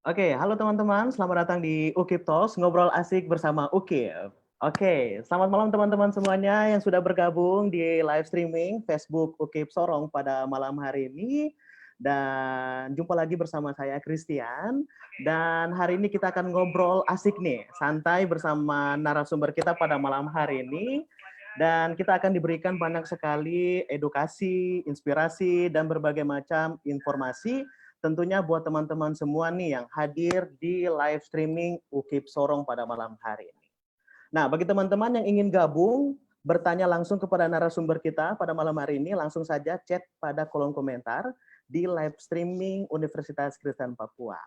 Oke, halo teman-teman, selamat datang di Ukip Talks, ngobrol asik bersama Ukip. Oke, selamat malam teman-teman semuanya yang sudah bergabung di live streaming Facebook Ukip Sorong pada malam hari ini. Dan jumpa lagi bersama saya Christian. Dan hari ini kita akan ngobrol asik nih, santai bersama narasumber kita pada malam hari ini. Dan kita akan diberikan banyak sekali edukasi, inspirasi, dan berbagai macam informasi tentunya buat teman-teman semua nih yang hadir di live streaming Ukip Sorong pada malam hari ini. Nah, bagi teman-teman yang ingin gabung, bertanya langsung kepada narasumber kita pada malam hari ini, langsung saja chat pada kolom komentar di live streaming Universitas Kristen Papua.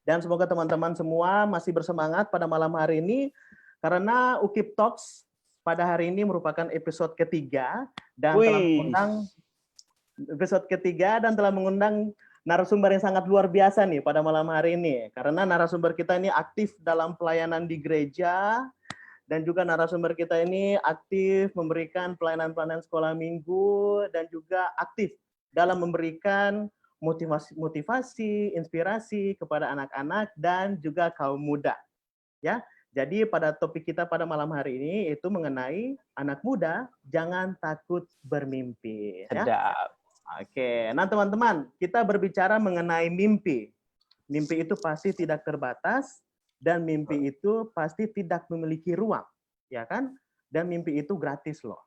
Dan semoga teman-teman semua masih bersemangat pada malam hari ini, karena Ukip Talks pada hari ini merupakan episode ketiga, dan telah mengundang narasumber yang sangat luar biasa nih pada malam hari ini. Karena narasumber kita ini aktif dalam pelayanan di gereja, dan juga narasumber kita ini aktif memberikan pelayanan-pelayanan sekolah minggu, dan juga aktif dalam memberikan motivasi, inspirasi kepada anak-anak dan juga kaum muda. Ya, jadi pada topik kita pada malam hari ini itu mengenai anak muda jangan takut bermimpi. Ya. Sedap. Oke, nah teman-teman, kita berbicara mengenai mimpi. Mimpi itu pasti tidak terbatas, dan mimpi itu pasti tidak memiliki ruang, ya kan? Dan mimpi itu gratis loh.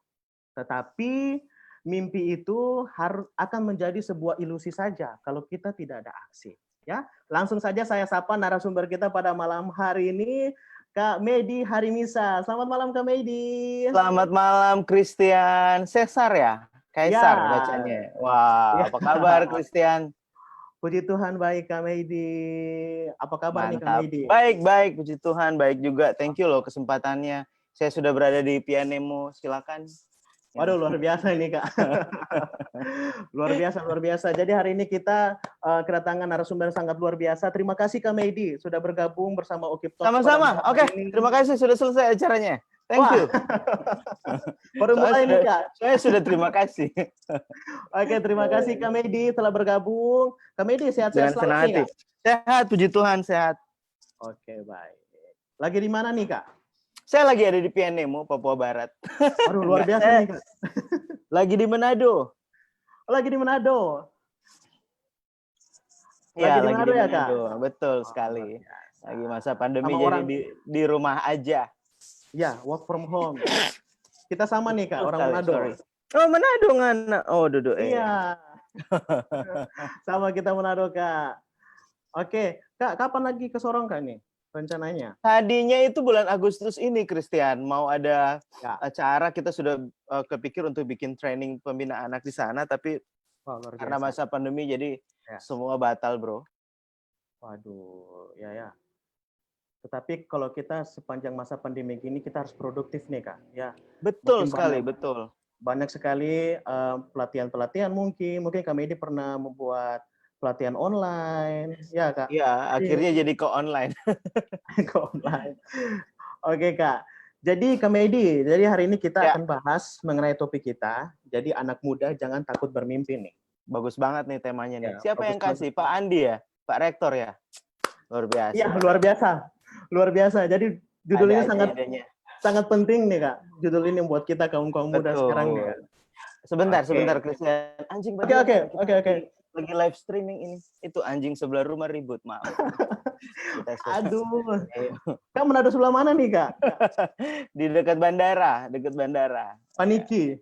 Tetapi mimpi itu akan menjadi sebuah ilusi saja kalau kita tidak ada aksi. Ya, langsung saja saya sapa narasumber kita pada malam hari ini, Kak Medi Harimisa. Selamat malam Kak Medi. Selamat malam Christian. Cesar ya? Kaisar Ya. bacanya. Wah, Ya. apa kabar Christian? Puji Tuhan baik Kak Medi. Apa kabar nih Kak Mantap. Medi? Baik, puji Tuhan, baik juga. Thank you loh kesempatannya. Saya sudah berada di Pianemo, silakan. Waduh, luar biasa ini Kak. Luar biasa. Jadi hari ini kita kedatangan narasumber yang sangat luar biasa. Terima kasih Kak Medi sudah bergabung bersama Ukip Talks. Sama-sama. Oke, terima kasih sudah selesai acaranya. Thank you. Baru mulai nih Kak. Saya sudah terima kasih. Oke, terima kasih Kak Medi telah bergabung. Kak Medi sehat-sehat selalu nih Kak? Sehat, puji Tuhan, sehat. Oke, baik. Lagi di mana nih Kak? Saya lagi ada di Pianemo, Papua Barat. Aduh, luar biasa nih Kak. Lagi di Manado. Lagi di Manado. Lagi di Manado ya Kak? Betul sekali. Lagi masa pandemi jadi di rumah aja. Ya, work from home. Kita sama nih Kak, orang Manado. Oh, Manado ngana. Oh, duduk. Iya. Sama kita Manado Kak. Oke, Kak, kapan lagi ke Sorong Kak nih rencananya? Tadinya itu bulan Agustus ini, Christian. Mau ada acara, kita sudah kepikir untuk bikin training pembina anak di sana, tapi karena masa pandemi jadi semua batal, bro. Waduh, ya. Tetapi kalau kita sepanjang masa pandemi ini kita harus produktif nih Kak. Ya. Betul sekali, betul. Banyak sekali pelatihan-pelatihan mungkin kami ini pernah membuat pelatihan online, ya Kak? Iya, akhirnya jadi ke online. Ke online. Oke Kak, jadi Kak Medi, jadi hari ini kita akan bahas mengenai topik kita, jadi anak muda jangan takut bermimpi nih. Bagus banget nih temanya nih. Siapa yang kasih? Pak Andi ya? Pak Rektor ya? Luar biasa. Iya, luar biasa. Jadi judul ini sangat penting nih Kak, judul ini buat kita kaum muda sekarang nih Kak. Sebentar Christian. Anjing. Oke. Lagi live streaming ini. Itu anjing sebelah rumah ribut, maaf. Aduh. Kak Manado sebelah mana nih, Kak? Di dekat bandara. Paniki.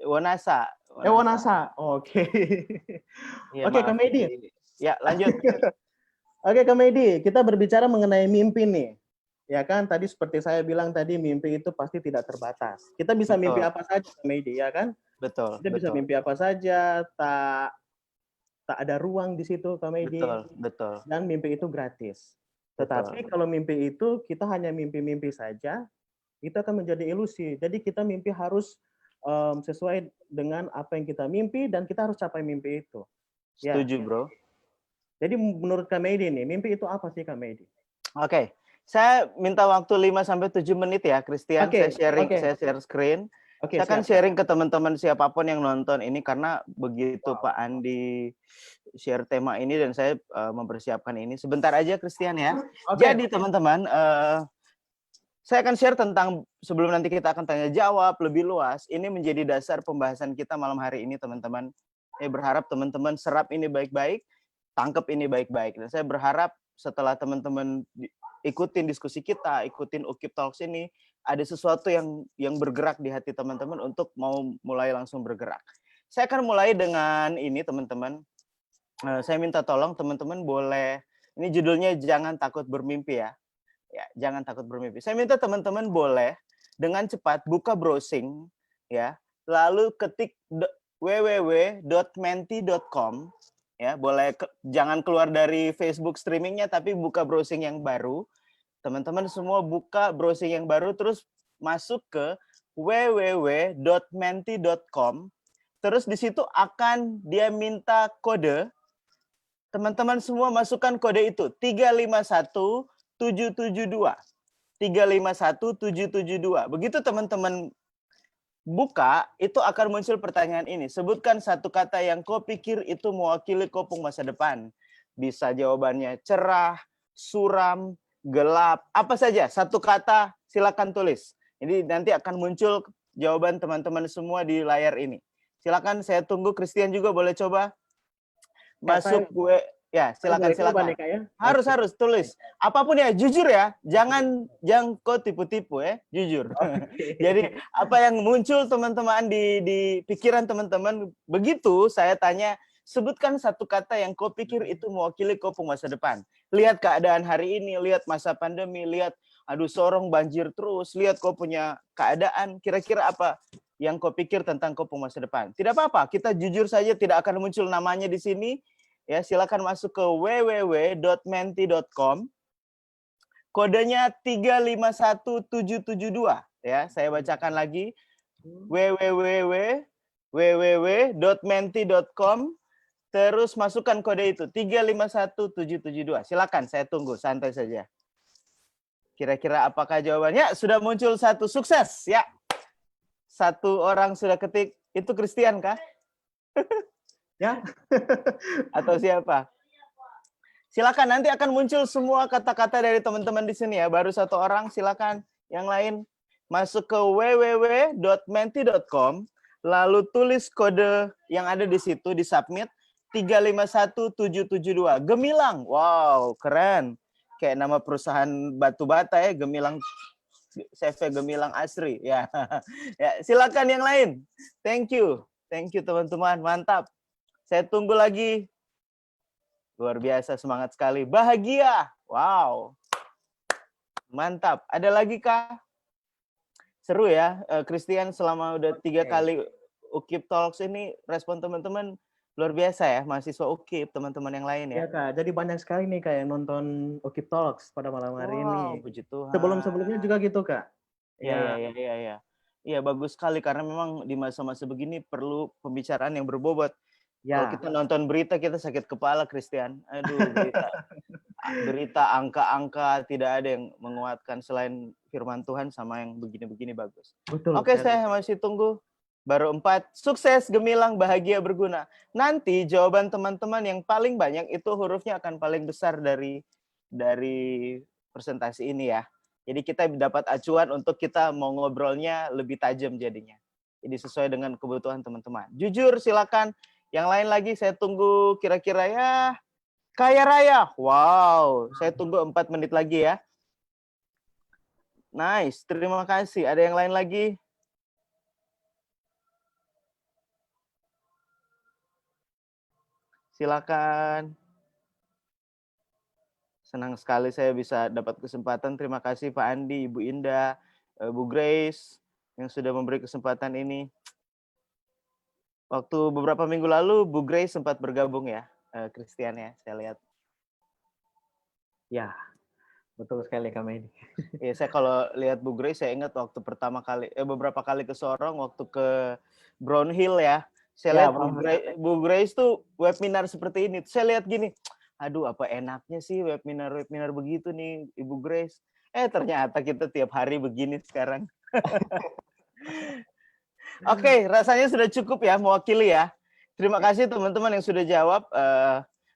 Wanasa. Wanasa. Oke. Oke, Kak Medi. Ya, lanjut. Oke, Kak Medi, kita berbicara mengenai mimpi nih. Ya kan, tadi seperti saya bilang tadi, mimpi itu pasti tidak terbatas. Kita bisa mimpi apa saja, Kak Medi, ya kan? Betul. Kita bisa mimpi apa saja, tak ada ruang di situ, Kak Medi. Betul. Dan mimpi itu gratis. Tetapi kalau mimpi itu kita hanya mimpi-mimpi saja, itu akan menjadi ilusi. Jadi kita mimpi harus sesuai dengan apa yang kita mimpi dan kita harus capai mimpi itu. Setuju, Bro. Jadi menurut Kak Medi nih, mimpi itu apa sih Kak Medi? Oke. Saya minta waktu 5-7 menit ya, Christian. Saya share screen. Oke, Saya akan siap. sharing ke teman-teman siapapun yang nonton ini karena begitu Pak Andi share tema ini dan saya mempersiapkan ini. Sebentar aja Christian ya. Jadi teman-teman, saya akan share tentang sebelum nanti kita akan tanya jawab lebih luas. Ini menjadi dasar pembahasan kita malam hari ini teman-teman. Saya berharap teman-teman serap ini baik-baik, tangkap ini baik-baik. Dan saya berharap setelah teman-teman ikutin diskusi kita, ikutin UKIP Talks ini, ada sesuatu yang bergerak di hati teman-teman untuk mau mulai langsung bergerak. Saya akan mulai dengan ini teman-teman. Saya minta tolong teman-teman boleh, ini judulnya Jangan Takut Bermimpi ya. Ya, jangan takut bermimpi. Saya minta teman-teman boleh dengan cepat buka browsing ya, lalu ketik www.menti.com ya, boleh jangan keluar dari Facebook streamingnya tapi buka browsing yang baru. Teman-teman semua buka browsing yang baru terus masuk ke www.menti.com. Terus di situ akan dia minta kode. Teman-teman semua masukkan kode itu 351772. 351772. Begitu teman-teman buka, itu akan muncul pertanyaan ini. Sebutkan satu kata yang kau pikir itu mewakili Kopung masa depan. Bisa jawabannya cerah, suram, gelap, apa saja. Satu kata, silakan tulis. Jadi nanti akan muncul jawaban teman-teman semua di layar ini. Silakan, saya tunggu. Christian juga boleh coba masuk gue. Ya, silakan. Harus tulis. Apapun ya, jujur ya. Jangan kau tipu-tipu ya, jujur. Jadi apa yang muncul teman-teman di pikiran teman-teman, begitu saya tanya, sebutkan satu kata yang kau pikir itu mewakili Kopung masa depan. Lihat keadaan hari ini, lihat masa pandemi, lihat aduh Sorong banjir terus, lihat kau punya keadaan, kira-kira apa yang kau pikir tentang Kopung masa depan. Tidak apa-apa, kita jujur saja, tidak akan muncul namanya di sini. Ya, silakan masuk ke www.menti.com. Kodenya 351772 ya. Saya bacakan lagi www.menti.com. Terus masukkan kode itu 351772. Silakan, saya tunggu, santai saja. Kira-kira apakah jawabannya? Sudah muncul satu, sukses ya. Satu orang sudah ketik, itu Christian kah? Ya. Atau siapa? Silakan, nanti akan muncul semua kata-kata dari teman-teman di sini ya. Baru satu orang, silakan. Yang lain masuk ke www.menti.com, lalu tulis kode yang ada di situ, di submit 351772. Gemilang. Wow, keren. Kayak nama perusahaan batu bata ya, Gemilang CV Gemilang Asri ya. Ya, silakan yang lain. Thank you. Thank you teman-teman. Mantap. Saya tunggu lagi. Luar biasa, semangat sekali. Bahagia. Wow. Mantap. Ada lagi kah? Seru ya. Christian selama udah 3 kali UKIP Talks ini, respon teman-teman luar biasa ya. Mahasiswa UKIP, teman-teman yang lain ya. Ya Kak, jadi banyak sekali nih Kak yang nonton UKIP Talks pada malam hari ini. Puji Tuhan. Sebelum-sebelumnya juga gitu Kak. Iya. Iya, bagus sekali karena memang di masa-masa begini perlu pembicaraan yang berbobot. Ya. Kalau kita nonton berita kita sakit kepala, Christian. Aduh, berita angka-angka tidak ada yang menguatkan selain firman Tuhan sama yang begini-begini bagus. Betul. Oke, saya masih tunggu. Baru 4. Sukses, gemilang, bahagia, berguna. Nanti jawaban teman-teman yang paling banyak itu hurufnya akan paling besar dari presentasi ini ya. Jadi kita dapat acuan untuk kita mau ngobrolnya lebih tajam jadinya. Jadi sesuai dengan kebutuhan teman-teman. Jujur, silakan. Yang lain lagi saya tunggu kira-kira ya. Kaya raya. Wow, saya tunggu 4 menit lagi ya. Nice, terima kasih. Ada yang lain lagi? Silakan. Senang sekali saya bisa dapat kesempatan. Terima kasih Pak Andi, Ibu Indah, Bu Grace yang sudah memberi kesempatan ini. Waktu beberapa minggu lalu Bu Grace sempat bergabung ya, Christian ya, saya lihat. Ya, betul sekali kami ini. Ya, saya kalau lihat Bu Grace, saya ingat waktu beberapa kali ke Sorong, waktu ke Brown Hill ya. Saya lihat Bu Grace tuh webinar seperti ini. Saya lihat gini, aduh apa enaknya sih webinar begitu nih Ibu Grace. Ternyata kita tiap hari begini sekarang. Oke, rasanya sudah cukup ya mewakili ya. Terima kasih teman-teman yang sudah jawab.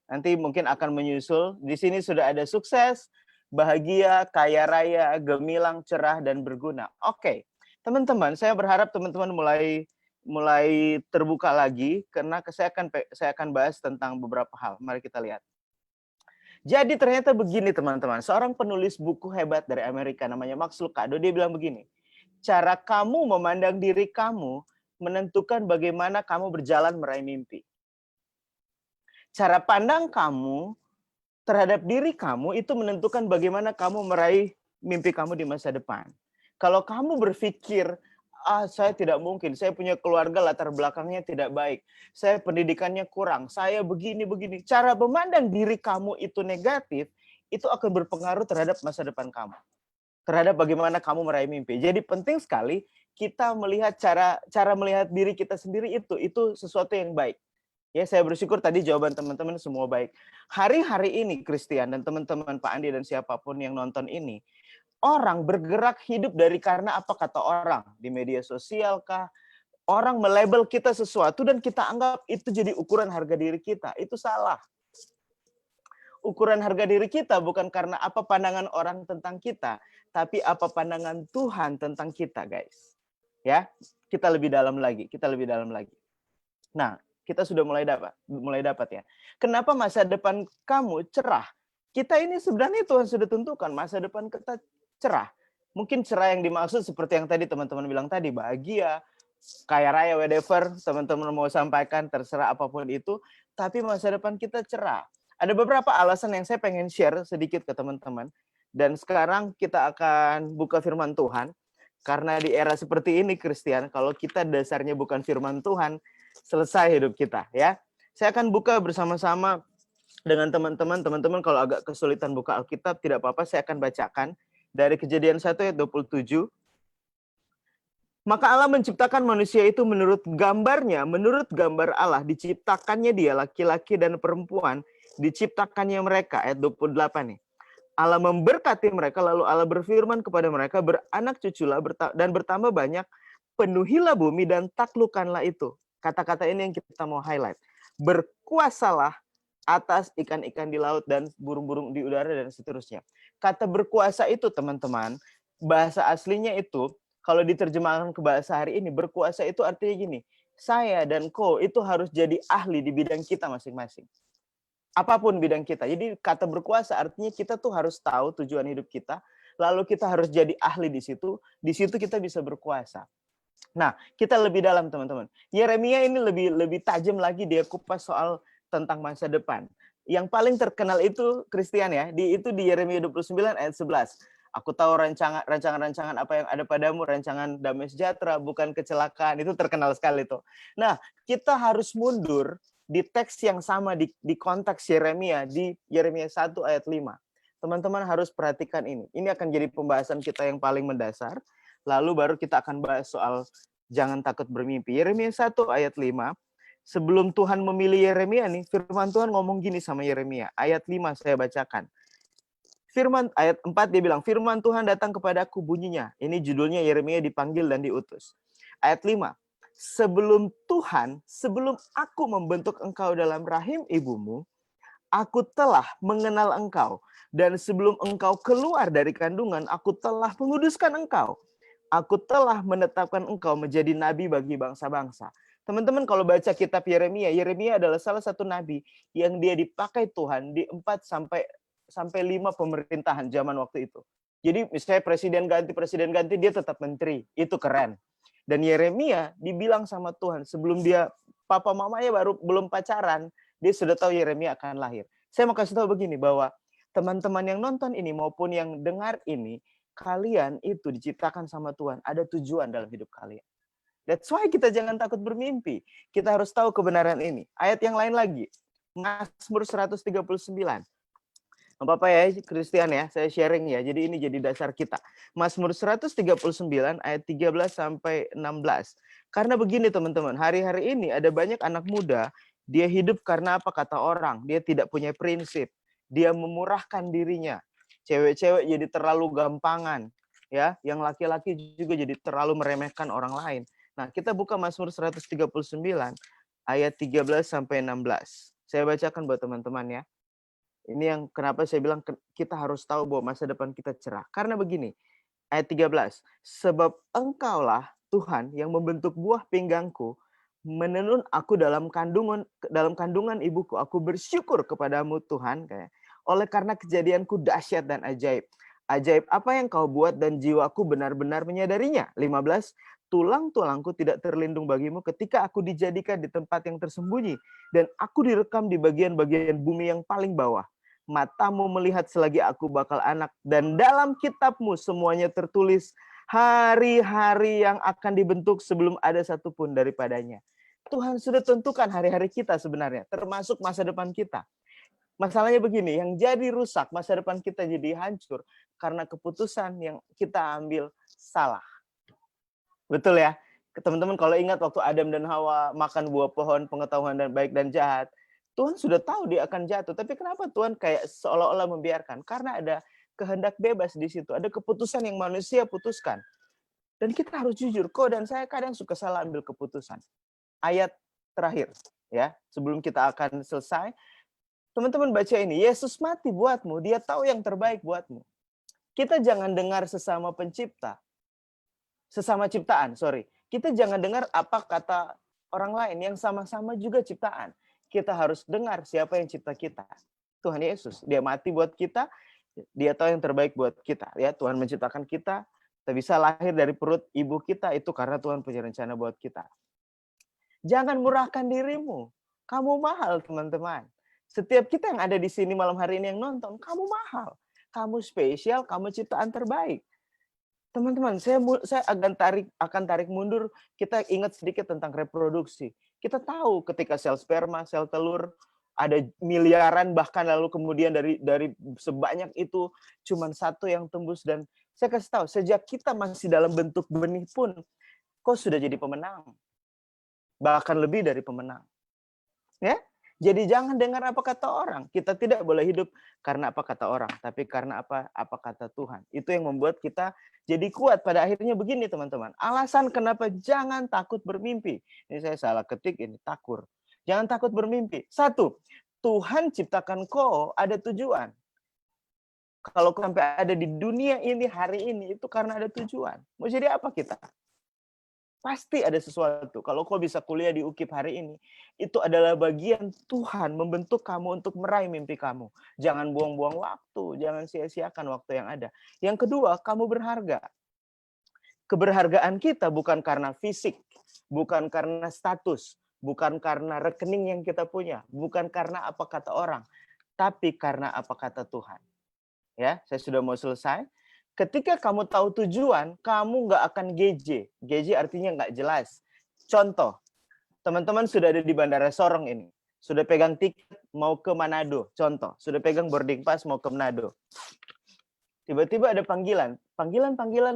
Nanti mungkin akan menyusul. Di sini sudah ada sukses, bahagia, kaya raya, gemilang, cerah, dan berguna. Oke, teman-teman, saya berharap teman-teman mulai terbuka lagi karena saya akan bahas tentang beberapa hal. Mari kita lihat. Jadi ternyata begini teman-teman, seorang penulis buku hebat dari Amerika namanya Max Lucado, dia bilang begini, cara kamu memandang diri kamu menentukan bagaimana kamu berjalan meraih mimpi. Cara pandang kamu terhadap diri kamu itu menentukan bagaimana kamu meraih mimpi kamu di masa depan. Kalau kamu berpikir, saya tidak mungkin, saya punya keluarga latar belakangnya tidak baik, saya pendidikannya kurang, saya begini-begini. Cara memandang diri kamu itu negatif, itu akan berpengaruh terhadap masa depan kamu. Terhadap bagaimana kamu meraih mimpi. Jadi penting sekali kita melihat cara melihat diri kita sendiri itu sesuatu yang baik. Ya, saya bersyukur tadi jawaban teman-teman semua baik. Hari-hari ini Christian dan teman-teman Pak Andi dan siapapun yang nonton ini, orang bergerak hidup dari karena apa kata orang di media sosial kah? Orang melabel kita sesuatu dan kita anggap itu jadi ukuran harga diri kita. Itu salah. Ukuran harga diri kita bukan karena apa pandangan orang tentang kita, tapi apa pandangan Tuhan tentang kita, guys. Ya, kita lebih dalam lagi. Nah, kita sudah mulai dapat ya. Kenapa masa depan kamu cerah? Kita ini sebenarnya Tuhan sudah tentukan masa depan kita cerah. Mungkin cerah yang dimaksud seperti yang tadi teman-teman bilang tadi, bahagia, kaya raya, whatever teman-teman mau sampaikan, terserah apapun itu. Tapi masa depan kita cerah. Ada beberapa alasan yang saya pengen share sedikit ke teman-teman. Dan sekarang kita akan buka firman Tuhan. Karena di era seperti ini, Christian, kalau kita dasarnya bukan firman Tuhan, selesai hidup kita, ya. Saya akan buka bersama-sama dengan teman-teman. Teman-teman kalau agak kesulitan buka Alkitab, tidak apa-apa, saya akan bacakan dari Kejadian 1 ayat 27. Maka Allah menciptakan manusia itu menurut gambarnya, menurut gambar Allah, diciptakannya dia, laki-laki dan perempuan, diciptakannya mereka, ayat 28 nih. Allah memberkati mereka, lalu Allah berfirman kepada mereka, beranak cuculah dan bertambah banyak, penuhilah bumi dan taklukkanlah itu. Kata-kata ini yang kita mau highlight. Berkuasalah atas ikan-ikan di laut dan burung-burung di udara dan seterusnya. Kata berkuasa itu teman-teman, bahasa aslinya itu, kalau diterjemahkan ke bahasa hari ini, berkuasa itu artinya gini, saya dan kau itu harus jadi ahli di bidang kita masing-masing. Apapun bidang kita. Jadi kata berkuasa artinya kita tuh harus tahu tujuan hidup kita, lalu kita harus jadi ahli di situ kita bisa berkuasa. Nah, kita lebih dalam teman-teman. Yeremia ini lebih tajam lagi dia kupas soal tentang masa depan. Yang paling terkenal itu Christian ya, itu di Yeremia 29 ayat 11. Aku tahu rancangan-rancangan apa yang ada padamu, rancangan damai sejahtera, bukan kecelakaan. Itu terkenal sekali tuh. Nah, kita harus mundur di teks yang sama di konteks Yeremia, di Yeremia 1 ayat 5. Teman-teman harus perhatikan ini. Ini akan jadi pembahasan kita yang paling mendasar. Lalu baru kita akan bahas soal jangan takut bermimpi. Yeremia 1 ayat 5. Sebelum Tuhan memilih Yeremia nih, firman Tuhan ngomong gini sama Yeremia. Ayat 5 saya bacakan. Firman ayat 4 dia bilang, firman Tuhan datang kepadaku bunyinya. Ini judulnya Yeremia dipanggil dan diutus. Ayat 5. Sebelum aku membentuk engkau dalam rahim ibumu, aku telah mengenal engkau. Dan sebelum engkau keluar dari kandungan, aku telah menguduskan engkau. Aku telah menetapkan engkau menjadi nabi bagi bangsa-bangsa. Teman-teman kalau baca kitab Yeremia, Yeremia adalah salah satu nabi yang dia dipakai Tuhan di 4 sampai 5 pemerintahan zaman waktu itu. Jadi misalnya presiden ganti, dia tetap menteri. Itu keren. Dan Yeremia dibilang sama Tuhan sebelum dia papa mamanya belum pacaran, dia sudah tahu Yeremia akan lahir. Saya mau kasih tahu begini bahwa teman-teman yang nonton ini maupun yang dengar ini, kalian itu diciptakan sama Tuhan, ada tujuan dalam hidup kalian. That's why kita jangan takut bermimpi. Kita harus tahu kebenaran ini. Ayat yang lain lagi. Mazmur 139. Apa-apa ya, Christian ya, saya sharing ya. Jadi ini jadi dasar kita. Mazmur 139 ayat 13 sampai 16. Karena begini teman-teman, hari-hari ini ada banyak anak muda, dia hidup karena apa kata orang, dia tidak punya prinsip. Dia memurahkan dirinya. Cewek-cewek jadi terlalu gampangan, ya. Yang laki-laki juga jadi terlalu meremehkan orang lain. Nah, kita buka Mazmur 139 ayat 13 sampai 16. Saya bacakan buat teman-teman ya. Ini yang kenapa saya bilang kita harus tahu bahwa masa depan kita cerah. Karena begini, ayat 13. Sebab engkaulah Tuhan yang membentuk buah pinggangku, menenun aku dalam kandungan ibuku. Aku bersyukur kepadamu Tuhan, kayak oleh karena kejadianku dahsyat dan ajaib. Ajaib apa yang kau buat dan jiwaku benar-benar menyadarinya. 15. Tulang-tulangku tidak terlindung bagimu ketika aku dijadikan di tempat yang tersembunyi dan aku direkam di bagian-bagian bumi yang paling bawah. Matamu melihat selagi aku bakal anak dan dalam kitabmu semuanya tertulis hari-hari yang akan dibentuk sebelum ada satupun daripadanya. Tuhan sudah tentukan hari-hari kita sebenarnya, termasuk masa depan kita. Masalahnya begini, yang jadi rusak, masa depan kita jadi hancur karena keputusan yang kita ambil salah. Betul ya? Teman-teman kalau ingat waktu Adam dan Hawa makan buah pohon pengetahuan dan baik dan jahat, Tuhan sudah tahu dia akan jatuh. Tapi kenapa Tuhan kayak seolah-olah membiarkan? Karena ada kehendak bebas di situ. Ada keputusan yang manusia putuskan. Dan kita harus jujur, kau dan saya kadang suka salah ambil keputusan. Ayat terakhir, ya, sebelum kita akan selesai, teman-teman baca ini, Yesus mati buatmu, dia tahu yang terbaik buatmu. Kita jangan dengar sesama pencipta, sesama ciptaan, Kita jangan dengar apa kata orang lain yang sama-sama juga ciptaan. Kita harus dengar siapa yang cipta kita. Tuhan Yesus, dia mati buat kita, dia tahu yang terbaik buat kita. Ya, Tuhan menciptakan kita bisa lahir dari perut ibu kita, itu karena Tuhan punya rencana buat kita. Jangan murahkan dirimu. Kamu mahal, teman-teman. Setiap kita yang ada di sini malam hari ini yang nonton, kamu mahal. Kamu spesial, kamu ciptaan terbaik. Teman-teman, saya akan tarik mundur, kita ingat sedikit tentang reproduksi. Kita tahu ketika sel sperma, sel telur, ada miliaran, bahkan lalu kemudian dari sebanyak itu, cuma satu yang tembus. Dan saya kasih tahu, sejak kita masih dalam bentuk benih pun, kok sudah jadi pemenang. Bahkan lebih dari pemenang. Ya, jadi jangan dengar apa kata orang. Kita tidak boleh hidup karena apa kata orang, tapi karena apa kata Tuhan. Itu yang membuat kita jadi kuat. Pada akhirnya begini, teman-teman. Alasan kenapa jangan takut bermimpi. Ini saya salah ketik ini, takur. Jangan takut bermimpi. 1, Tuhan ciptakan kau ada tujuan. Kalau sampai ada di dunia ini hari ini, itu karena ada tujuan. Mau jadi apa kita? Pasti ada sesuatu. Kalau kau bisa kuliah di UKIP hari ini, itu adalah bagian Tuhan membentuk kamu untuk meraih mimpi kamu. Jangan buang-buang waktu, jangan sia-siakan waktu yang ada. Yang kedua, kamu berharga. Keberhargaan kita bukan karena fisik, bukan karena status, bukan karena rekening yang kita punya, bukan karena apa kata orang, tapi karena apa kata Tuhan. Ya, saya sudah mau selesai. Ketika kamu tahu tujuan, kamu nggak akan GJ. GJ artinya nggak jelas. Contoh, teman-teman sudah ada di Bandara Sorong ini. Sudah pegang tiket mau ke Manado. Contoh, sudah pegang boarding pass mau ke Manado. Tiba-tiba ada panggilan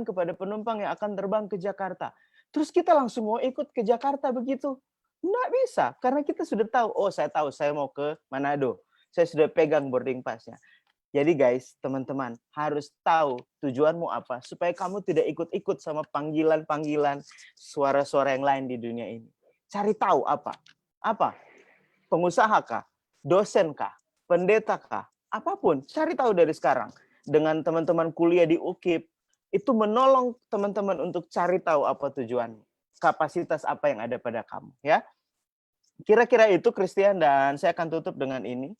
kepada penumpang yang akan terbang ke Jakarta. Terus kita langsung mau ikut ke Jakarta begitu? Nggak bisa, karena kita sudah tahu, saya tahu saya mau ke Manado. Saya sudah pegang boarding pass-nya. Jadi guys, teman-teman harus tahu tujuanmu apa supaya kamu tidak ikut-ikut sama panggilan-panggilan suara-suara yang lain di dunia ini. Cari tahu apa? Apa? Pengusaha kah? Dosen kah? Pendeta kah? Apapun, cari tahu dari sekarang. Dengan teman-teman kuliah di UKIP, itu menolong teman-teman untuk cari tahu apa tujuanmu. Kapasitas apa yang ada pada kamu, ya. Kira-kira itu Christian, dan saya akan tutup dengan ini.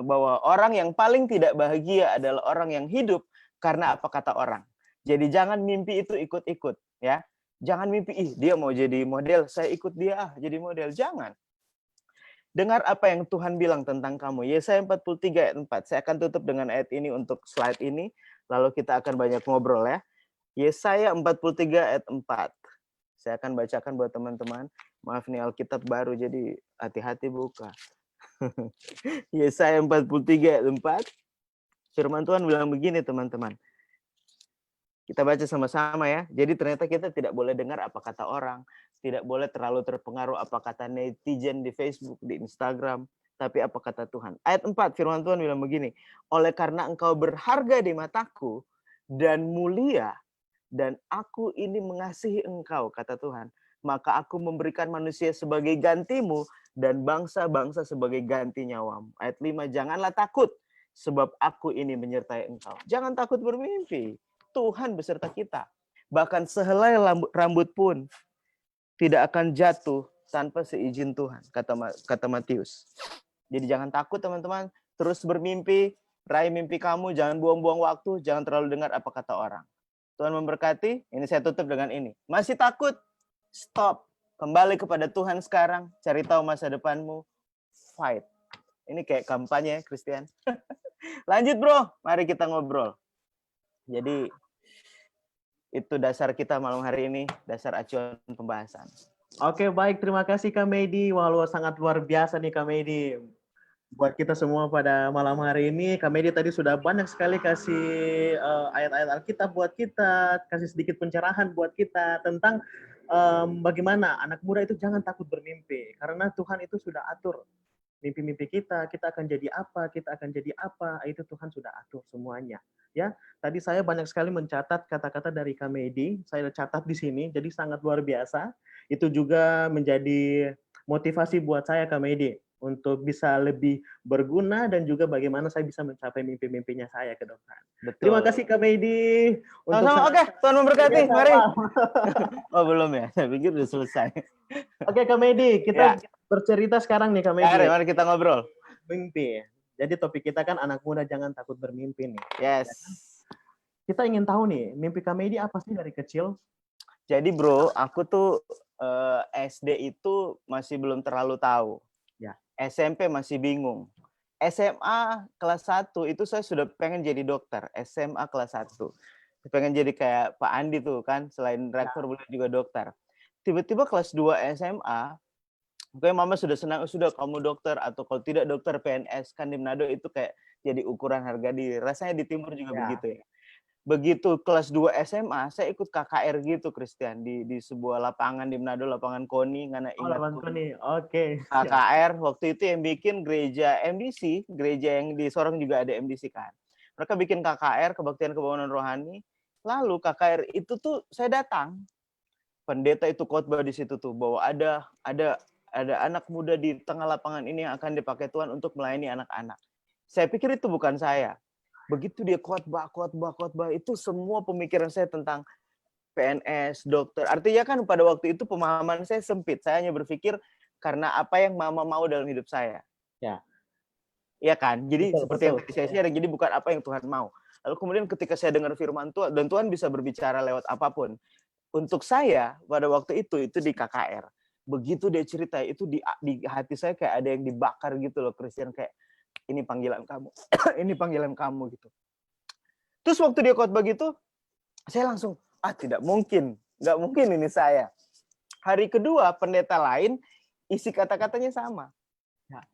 Bahwa orang yang paling tidak bahagia adalah orang yang hidup karena apa kata orang. Jadi jangan mimpi itu ikut-ikut, ya. Jangan mimpi, dia mau jadi model, saya ikut dia jadi model. Jangan. Dengar apa yang Tuhan bilang tentang kamu. Yesaya 43 ayat 4. Saya akan tutup dengan ayat ini untuk slide ini, lalu kita akan banyak ngobrol ya. Yesaya 43 ayat 4. Saya akan bacakan buat teman-teman. Maaf nih Alkitab baru, jadi hati-hati buka. Yesaya 43 ayat 4. Firman Tuhan bilang begini teman-teman. Kita baca sama-sama ya. Jadi ternyata kita tidak boleh dengar apa kata orang. Tidak boleh terlalu terpengaruh apa kata netizen di Facebook, di Instagram. Tapi apa kata Tuhan. Ayat 4 firman Tuhan bilang begini. Oleh karena engkau berharga di mataku dan mulia. Dan aku ini mengasihi engkau, kata Tuhan. maka aku memberikan manusia sebagai gantimu dan bangsa-bangsa sebagai ganti nyawamu. Ayat 5, janganlah takut, sebab aku ini menyertai engkau. Jangan takut bermimpi. Tuhan beserta kita. Bahkan sehelai rambut pun tidak akan jatuh tanpa seizin Tuhan, kata Matius. Jadi jangan takut teman-teman, terus bermimpi, raih mimpi kamu, jangan buang-buang waktu, jangan terlalu dengar apa kata orang. Tuhan memberkati, ini saya tutup dengan ini. Masih takut? Stop. Kembali kepada Tuhan sekarang, cari tahu masa depanmu, fight. Ini kayak kampanye, Christian. Lanjut bro, mari kita ngobrol. Jadi itu dasar kita malam hari ini, dasar acuan pembahasan. Oke, baik. Terima kasih Kak Medi. Wah, sangat luar biasa nih Kak Medi. Buat kita semua pada malam hari ini, Kak Medi tadi sudah banyak sekali kasih ayat-ayat Alkitab buat kita, kasih sedikit pencerahan buat kita tentang bagaimana anak muda itu jangan takut bermimpi. Karena Tuhan itu sudah atur mimpi-mimpi kita akan jadi apa, itu Tuhan sudah atur semuanya. Ya, tadi saya banyak sekali mencatat kata-kata dari Kak Medi, saya catat di sini, jadi sangat luar biasa. Itu juga menjadi motivasi buat saya Kak Medi untuk bisa lebih berguna dan juga bagaimana saya bisa mencapai mimpi-mimpinya saya ke depan. Betul. Terima kasih Kak Medi. Oke, Tuhan memberkati. Mari. Oh belum ya, saya pikir sudah selesai. Oke Kak Medi, kita bercerita sekarang nih Kak Medi. Mari kita ngobrol. Mimpi. Jadi topik kita kan anak muda jangan takut bermimpi nih. Yes. Kita ingin tahu nih, mimpi Kak Medi apa sih dari kecil? Jadi bro, aku tuh SD itu masih belum terlalu tahu. Ya. SMP masih bingung. SMA kelas 1 itu saya sudah pengen jadi dokter. SMA kelas 1. Pengen jadi kayak Pak Andi tuh kan, selain rektor beliau juga dokter. Tiba-tiba kelas 2 SMA, pokoknya mama sudah senang, sudah kamu dokter atau kalau tidak dokter PNS, kan di Manado itu kayak jadi ukuran harga diri. Rasanya di timur juga begitu ya. Begitu kelas 2 SMA, saya ikut KKR gitu, Christian, di sebuah lapangan di Manado, lapangan KONI, karena ingat KONI. Oke. KKR waktu itu yang bikin gereja MDC, gereja yang di Sorong juga ada MDC kan. Mereka bikin KKR, Kebaktian Kebangunan Rohani. Lalu KKR itu tuh saya datang. Pendeta itu khotbah di situ tuh bahwa ada anak muda di tengah lapangan ini yang akan dipakai Tuhan untuk melayani anak-anak. Saya pikir itu bukan saya. Begitu dia khotbah, itu semua pemikiran saya tentang PNS, dokter. Artinya kan pada waktu itu pemahaman saya sempit. Saya hanya berpikir karena apa yang mama mau dalam hidup saya. Ya. Iya kan? Jadi seperti yang tadi saya share, jadi bukan apa yang Tuhan mau. Lalu kemudian ketika saya dengar firman Tuhan, dan Tuhan bisa berbicara lewat apapun. Untuk saya, pada waktu itu di KKR. Begitu dia cerita, itu di hati saya kayak ada yang dibakar gitu loh, Christian. Kayak, ini panggilan kamu. Ini panggilan kamu gitu. Terus waktu dia khotbah gitu, saya langsung, tidak mungkin. Nggak mungkin ini saya. Hari kedua, pendeta lain, isi kata-katanya sama.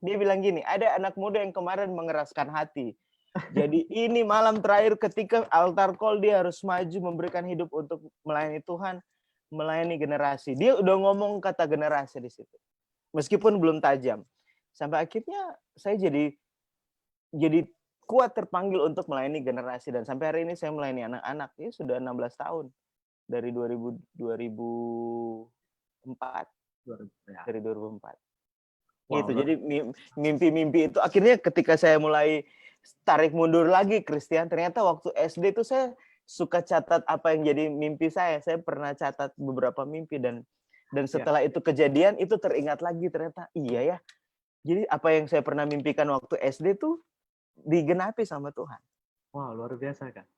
Dia bilang gini, ada anak muda yang kemarin mengeraskan hati. Jadi ini malam terakhir ketika altar call dia harus maju memberikan hidup untuk melayani Tuhan, melayani generasi. Dia udah ngomong kata generasi di situ. Meskipun belum tajam. Sampai akhirnya saya jadi kuat terpanggil untuk melayani generasi, dan sampai hari ini saya melayani anak-anak. Ini sudah 16 tahun dari 2004. Dari 2004. Gitu. Jadi mimpi-mimpi itu akhirnya ketika saya mulai tarik mundur lagi, Christian, ternyata waktu SD itu saya suka catat apa yang jadi mimpi saya. Saya pernah catat beberapa mimpi, dan setelah itu kejadian itu teringat lagi, ternyata iya ya. Jadi apa yang saya pernah mimpikan waktu SD tuh digenapi sama Tuhan. Wah, luar biasa Kak.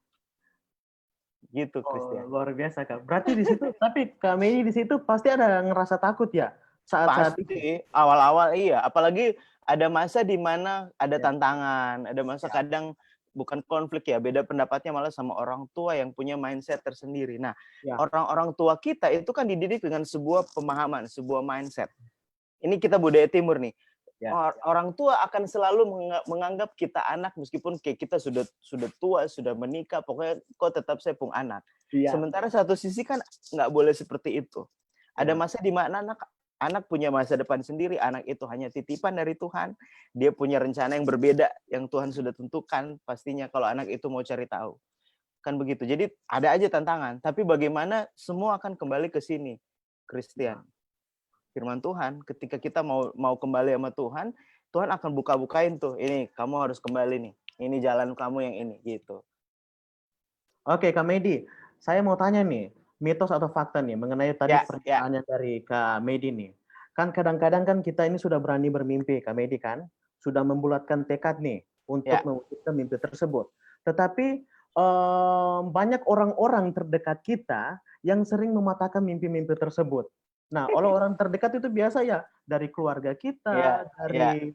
Gitu, Christian. Luar biasa Kak. Berarti di situ tapi kami di situ pasti ada ngerasa takut ya? Saat-saat pasti awal-awal iya, apalagi ada masa di mana ada tantangan, ada masa kadang bukan konflik ya, beda pendapatnya malah sama orang tua yang punya mindset tersendiri. Nah, orang-orang tua kita itu kan dididik dengan sebuah pemahaman, sebuah mindset. Ini kita budaya timur nih. Orang tua akan selalu menganggap kita anak meskipun kayak kita sudah tua, sudah menikah, pokoknya kok tetap saya pun anak. Sementara satu sisi kan nggak boleh seperti itu. Ada masa di mana anak punya masa depan sendiri, anak itu hanya titipan dari Tuhan, dia punya rencana yang berbeda yang Tuhan sudah tentukan pastinya kalau anak itu mau cari tahu. Kan begitu. Jadi ada aja tantangan, tapi bagaimana semua akan kembali ke sini. Christian. Firman Tuhan, ketika kita mau kembali sama Tuhan, Tuhan akan buka-bukain tuh, ini kamu harus kembali nih, ini jalan kamu yang ini, gitu. Oke, Kak Medi, saya mau tanya nih, mitos atau fakta nih mengenai tadi pertanyaannya dari Kak Medi nih. Kan kadang-kadang kan kita ini sudah berani bermimpi, Kak Medi kan, sudah membulatkan tekad nih untuk mewujudkan mimpi tersebut. Tetapi banyak orang-orang terdekat kita yang sering mematahkan mimpi-mimpi tersebut. Nah, orang-orang terdekat itu biasa ya dari keluarga kita, dari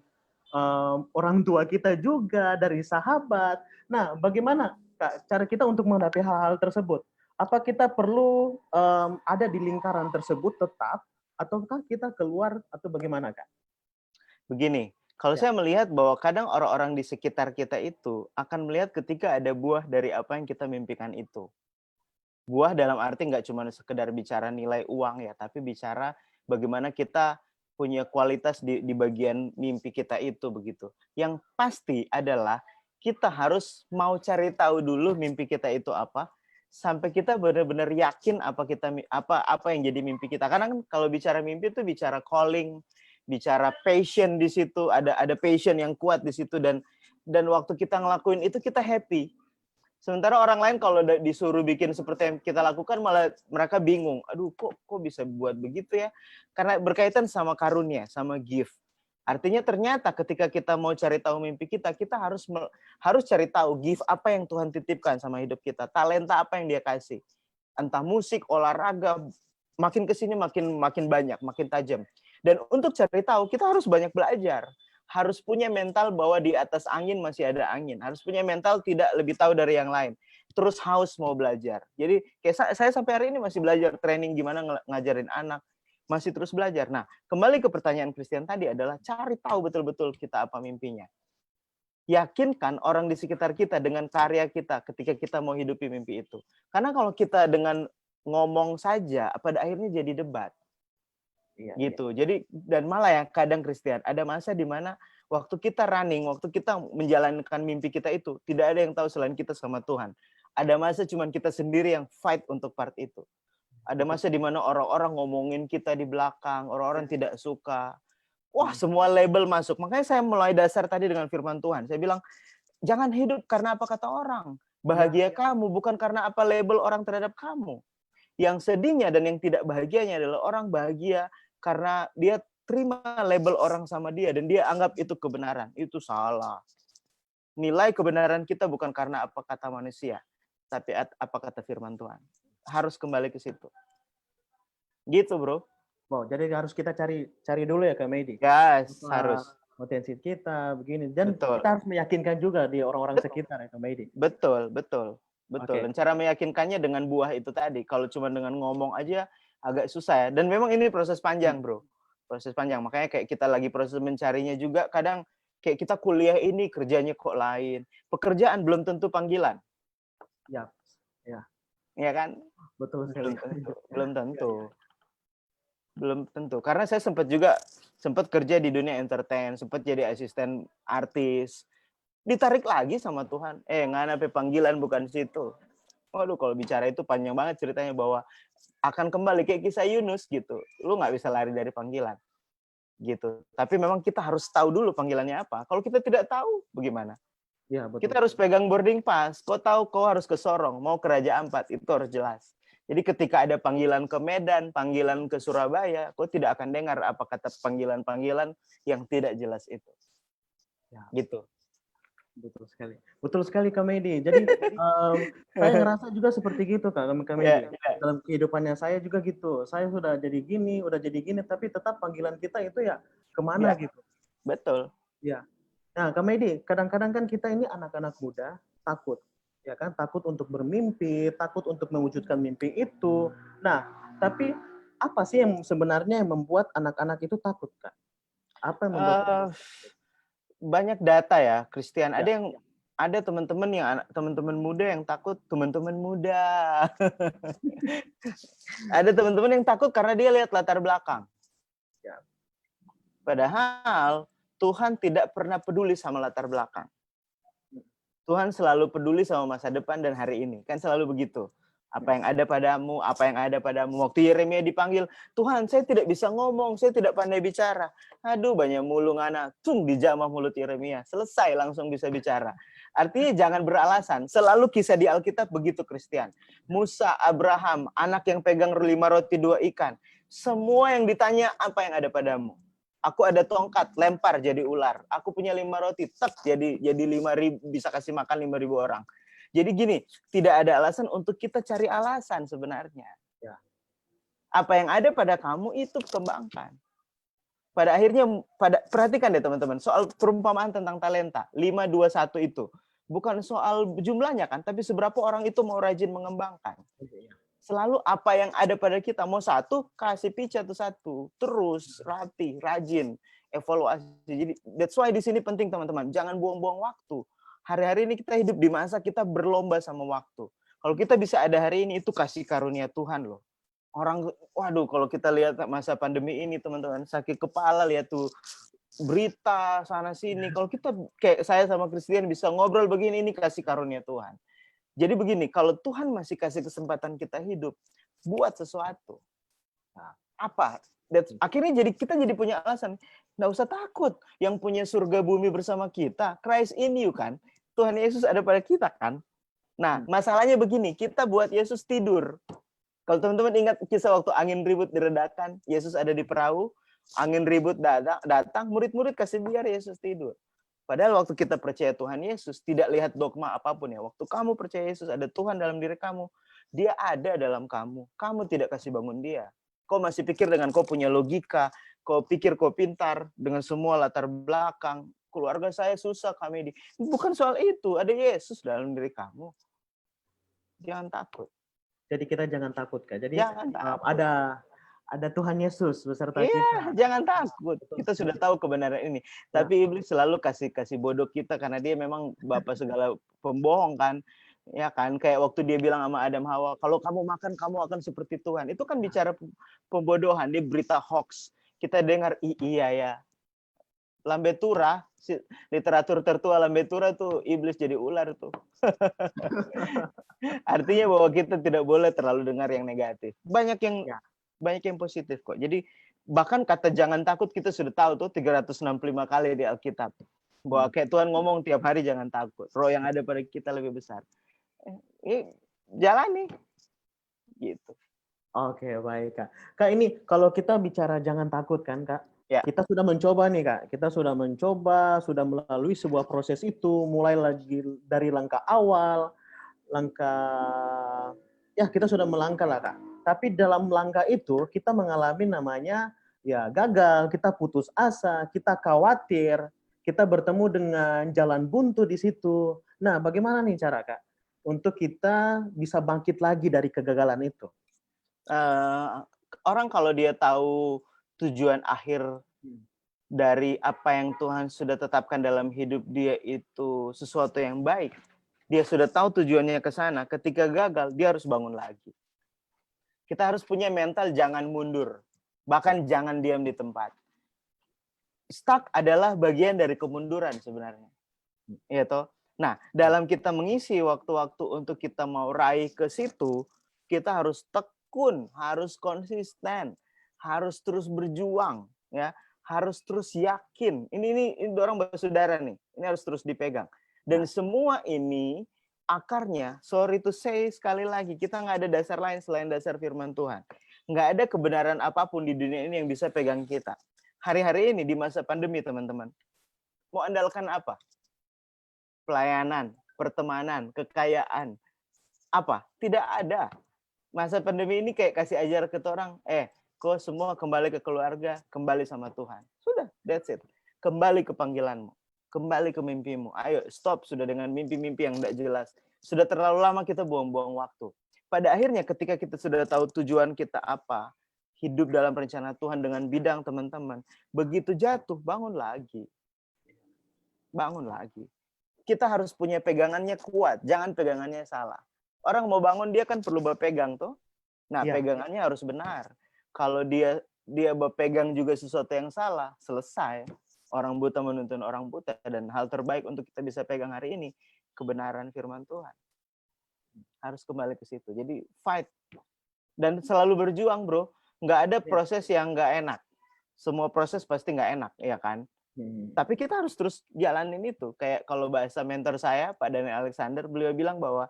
orang tua kita juga, dari sahabat. Nah, bagaimana Kak, cara kita untuk menghadapi hal-hal tersebut? Apa kita perlu ada di lingkaran tersebut tetap, ataukah kita keluar atau bagaimana Kak? Begini, kalau saya melihat bahwa kadang orang-orang di sekitar kita itu akan melihat ketika ada buah dari apa yang kita mimpikan itu. Buah dalam arti nggak cuma sekedar bicara nilai uang ya, tapi bicara bagaimana kita punya kualitas di bagian mimpi kita itu begitu. Yang pasti adalah kita harus mau cari tahu dulu mimpi kita itu apa, sampai kita benar-benar yakin apa yang jadi mimpi kita. Karena kan kalau bicara mimpi itu bicara calling, bicara passion di situ, ada passion yang kuat di situ, dan waktu kita ngelakuin itu kita happy. Sementara orang lain kalau disuruh bikin seperti yang kita lakukan malah mereka bingung. Aduh, kok bisa buat begitu ya? Karena berkaitan sama karunia, sama gift. Artinya ternyata ketika kita mau cari tahu mimpi kita harus cari tahu gift apa yang Tuhan titipkan sama hidup kita. Talenta apa yang Dia kasih. Entah musik, olahraga, makin kesini makin banyak, makin tajam. Dan untuk cari tahu kita harus banyak belajar. Harus punya mental bahwa di atas angin masih ada angin. Harus punya mental tidak lebih tahu dari yang lain. Terus haus mau belajar. Jadi kayak saya sampai hari ini masih belajar training gimana ngajarin anak. Masih terus belajar. Nah, kembali ke pertanyaan Christian tadi adalah cari tahu betul-betul kita apa mimpinya. Yakinkan orang di sekitar kita dengan karya kita ketika kita mau hidupi mimpi itu. Karena kalau kita dengan ngomong saja, pada akhirnya jadi debat. Gitu. Jadi dan malah ya kadang Christian ada masa di mana waktu kita running, waktu kita menjalankan mimpi kita itu tidak ada yang tahu selain kita sama Tuhan. Ada masa cuman kita sendiri yang fight untuk part itu. Ada masa di mana orang-orang ngomongin kita di belakang, orang-orang tidak suka. Wah, semua label masuk. Makanya saya mulai dasar tadi dengan firman Tuhan. Saya bilang, jangan hidup karena apa kata orang. Bahagia kamu bukan karena apa label orang terhadap kamu. Yang sedihnya dan yang tidak bahagianya adalah orang bahagia karena dia terima label orang sama dia dan dia anggap itu kebenaran. Itu salah. Nilai kebenaran kita bukan karena apa kata manusia, tapi apa kata firman Tuhan. Harus kembali ke situ. Gitu, Bro. Wow, jadi harus kita cari dulu ya Kak Medi. Yes, harus. Potensi kita begini dan kita harus meyakinkan juga di orang-orang sekitar ya Kak Medi. Betul. Dan cara meyakinkannya dengan buah itu tadi. Kalau cuma dengan ngomong aja agak susah ya. Dan memang ini proses panjang, Bro. Proses panjang. Makanya kayak kita lagi proses mencarinya juga kadang kayak kita kuliah ini kerjanya kok lain. Pekerjaan belum tentu panggilan. Ya. Iya kan? Betul sekali. Belum tentu. Karena saya sempat kerja di dunia entertain, sempat jadi asisten artis. Ditarik lagi sama Tuhan. Ngana panggilan bukan situ. Waduh, kalau bicara itu panjang banget ceritanya bahwa akan kembali kayak kisah Yunus gitu. Lu nggak bisa lari dari panggilan. Gitu. Tapi memang kita harus tahu dulu panggilannya apa. Kalau kita tidak tahu, bagaimana? Ya, betul. Kita harus pegang boarding pass. Kau tahu kau harus ke Sorong, mau ke Raja Ampat, itu harus jelas. Jadi ketika ada panggilan ke Medan, panggilan ke Surabaya, kau tidak akan dengar apa kata panggilan-panggilan yang tidak jelas itu. Ya. Gitu. Betul sekali Kak Medi. Jadi saya ngerasa juga seperti gitu Kak Medi. Dalam kehidupannya saya juga gitu. Saya sudah jadi gini, tapi tetap panggilan kita itu ya kemana gitu. Betul. Ya. Nah Kak Medi, kadang-kadang kan kita ini anak-anak muda takut. Ya kan, takut untuk bermimpi, takut untuk mewujudkan mimpi itu. Nah, tapi apa sih yang sebenarnya yang membuat anak-anak itu takut Kak? Apa yang membuat banyak data ya, Christian. Ada teman-teman muda yang takut, teman-teman muda. Ada teman-teman yang takut karena dia lihat latar belakang. Ya. Padahal Tuhan tidak pernah peduli sama latar belakang. Tuhan selalu peduli sama masa depan dan hari ini. Kan selalu begitu. Apa yang ada padamu, apa yang ada padamu. Waktu Yeremia dipanggil, Tuhan saya tidak bisa ngomong, saya tidak pandai bicara. Aduh banyak mulung anak, dijamah mulut Yeremia. Selesai langsung bisa bicara. Artinya jangan beralasan. Selalu kisah di Alkitab begitu Christian. Musa, Abraham, anak yang pegang 5 roti 2 ikan. Semua yang ditanya apa yang ada padamu. Aku ada tongkat, lempar jadi ular. Aku punya 5 roti, jadi 5.000, bisa kasih makan 5.000 orang. Jadi gini, tidak ada alasan untuk kita cari alasan sebenarnya. Ya. Apa yang ada pada kamu itu kembangkan. Pada akhirnya, perhatikan deh teman-teman, soal perumpamaan tentang talenta, 5, 2, 1 itu. Bukan soal jumlahnya kan, tapi seberapa orang itu mau rajin mengembangkan. Selalu apa yang ada pada kita, mau 1, kasih pica tuh 1. Terus, rapi, rajin, evaluasi. Jadi, that's why di sini penting teman-teman, jangan buang-buang waktu. Hari-hari ini kita hidup di masa kita berlomba sama waktu. Kalau kita bisa ada hari ini, itu kasih karunia Tuhan loh. Orang, waduh kalau kita lihat masa pandemi ini teman-teman, sakit kepala lihat tuh berita sana-sini. Kalau kita, kayak saya sama Christian bisa ngobrol begini, ini kasih karunia Tuhan. Jadi begini, kalau Tuhan masih kasih kesempatan kita hidup, buat sesuatu. Nah, apa? Akhirnya kita jadi punya alasan. Nggak usah takut. Yang punya surga bumi bersama kita, Christ in you kan. Tuhan Yesus ada pada kita kan. Nah, masalahnya begini, kita buat Yesus tidur. Kalau teman-teman ingat kisah waktu angin ribut diredakan, Yesus ada di perahu, angin ribut datang, murid-murid kasih biar Yesus tidur. Padahal waktu kita percaya Tuhan Yesus, tidak lihat dogma apapun ya. Waktu kamu percaya Yesus ada Tuhan dalam diri kamu, dia ada dalam kamu. Kamu tidak kasih bangun dia. Kau masih pikir dengan kau punya logika, kau pikir kau pintar dengan semua latar belakang. Keluarga saya susah, kami bukan soal itu. Ada Yesus dalam diri kamu. Jangan takut. Jadi kita jangan takut, Kak. Jadi takut. ada Tuhan Yesus beserta kita. kita. Jangan takut. Kita sudah tahu kebenaran ini. Tapi iblis selalu kasih bodoh kita karena dia memang bapa segala pembohong kan. Ya kan, kayak waktu dia bilang sama Adam Hawa, kalau kamu makan kamu akan seperti Tuhan. Itu kan bicara pembodohan, dia berita hoax. Kita dengar iya ya. Lambetura, literatur tertua Lambetura tuh iblis jadi ular tuh. Artinya bahwa kita tidak boleh terlalu dengar yang negatif. Banyak yang positif kok. Jadi bahkan kata jangan takut kita sudah tahu tuh 365 kali di Alkitab. Bahwa kayak Tuhan ngomong tiap hari jangan takut. Roh yang ada pada kita lebih besar. Jalani. Gitu. Oke, baik Kak. Kak, ini kalau kita bicara jangan takut kan Kak? Ya. Kita sudah mencoba nih Kak, kita sudah mencoba, sudah melalui sebuah proses itu, mulai lagi dari langkah awal, kita sudah melangkah lah Kak. Tapi dalam langkah itu kita mengalami namanya ya gagal, kita putus asa, kita khawatir, kita bertemu dengan jalan buntu di situ. Nah, bagaimana nih cara Kak untuk kita bisa bangkit lagi dari kegagalan itu? Orang kalau dia tahu tujuan akhir dari apa yang Tuhan sudah tetapkan dalam hidup dia itu sesuatu yang baik, dia sudah tahu tujuannya ke sana, ketika gagal dia harus bangun lagi. Kita harus punya mental jangan mundur, bahkan jangan diam di tempat. Stuck adalah bagian dari kemunduran sebenarnya. Ya toh? Nah, dalam kita mengisi waktu-waktu untuk kita mau raih ke situ, kita harus tekun, harus konsisten, harus terus berjuang, ya, harus terus yakin. Ini orang bersaudara nih, ini harus terus dipegang. Dan semua ini akarnya, sorry to say sekali lagi, kita nggak ada dasar lain selain dasar firman Tuhan. Nggak ada kebenaran apapun di dunia ini yang bisa pegang kita. Hari-hari ini di masa pandemi teman-teman, mau andalkan apa? Pelayanan, pertemanan, kekayaan, apa? Tidak ada. Masa pandemi ini kayak kasih ajar ke orang, kau semua kembali ke keluarga, kembali sama Tuhan. Sudah, that's it. Kembali ke panggilanmu, kembali ke mimpimu. Ayo, stop sudah dengan mimpi-mimpi yang tidak jelas. Sudah terlalu lama kita buang-buang waktu. Pada akhirnya ketika kita sudah tahu tujuan kita apa, hidup dalam rencana Tuhan dengan bidang teman-teman, begitu jatuh, bangun lagi. Bangun lagi. Kita harus punya pegangannya kuat, jangan pegangannya salah. Orang mau bangun dia kan perlu berpegang tuh. Nah, pegangannya harus benar. Kalau dia berpegang juga sesuatu yang salah, selesai. Orang buta menuntun orang buta, dan hal terbaik untuk kita bisa pegang hari ini kebenaran firman Tuhan. Harus kembali ke situ. Jadi fight dan selalu berjuang, bro. Nggak ada proses yang nggak enak. Semua proses pasti nggak enak, ya kan? Tapi kita harus terus jalanin itu. Kayak kalau bahasa mentor saya, Pak Daniel Alexander, beliau bilang bahwa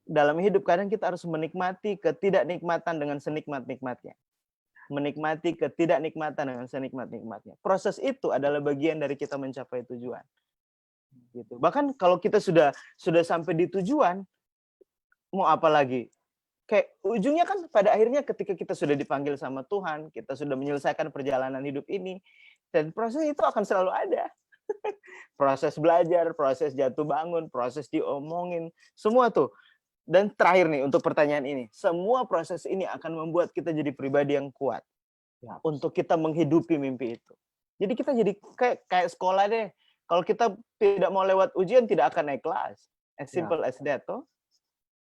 dalam hidup kadang kita harus menikmati ketidaknikmatan dengan senikmat-nikmatnya. Menikmati ketidaknikmatan dengan senikmat-nikmatnya. Proses itu adalah bagian dari kita mencapai tujuan. Gitu. Bahkan kalau kita sudah sampai di tujuan, mau apa lagi? Kayak ujungnya kan pada akhirnya ketika kita sudah dipanggil sama Tuhan, kita sudah menyelesaikan perjalanan hidup ini, dan proses itu akan selalu ada. Proses belajar, proses jatuh bangun, proses diomongin, semua tuh. Dan terakhir nih untuk pertanyaan ini, semua proses ini akan membuat kita jadi pribadi yang kuat untuk kita menghidupi mimpi itu. Jadi kita jadi kayak sekolah deh. Kalau kita tidak mau lewat ujian, tidak akan naik kelas. As simple as that, toh.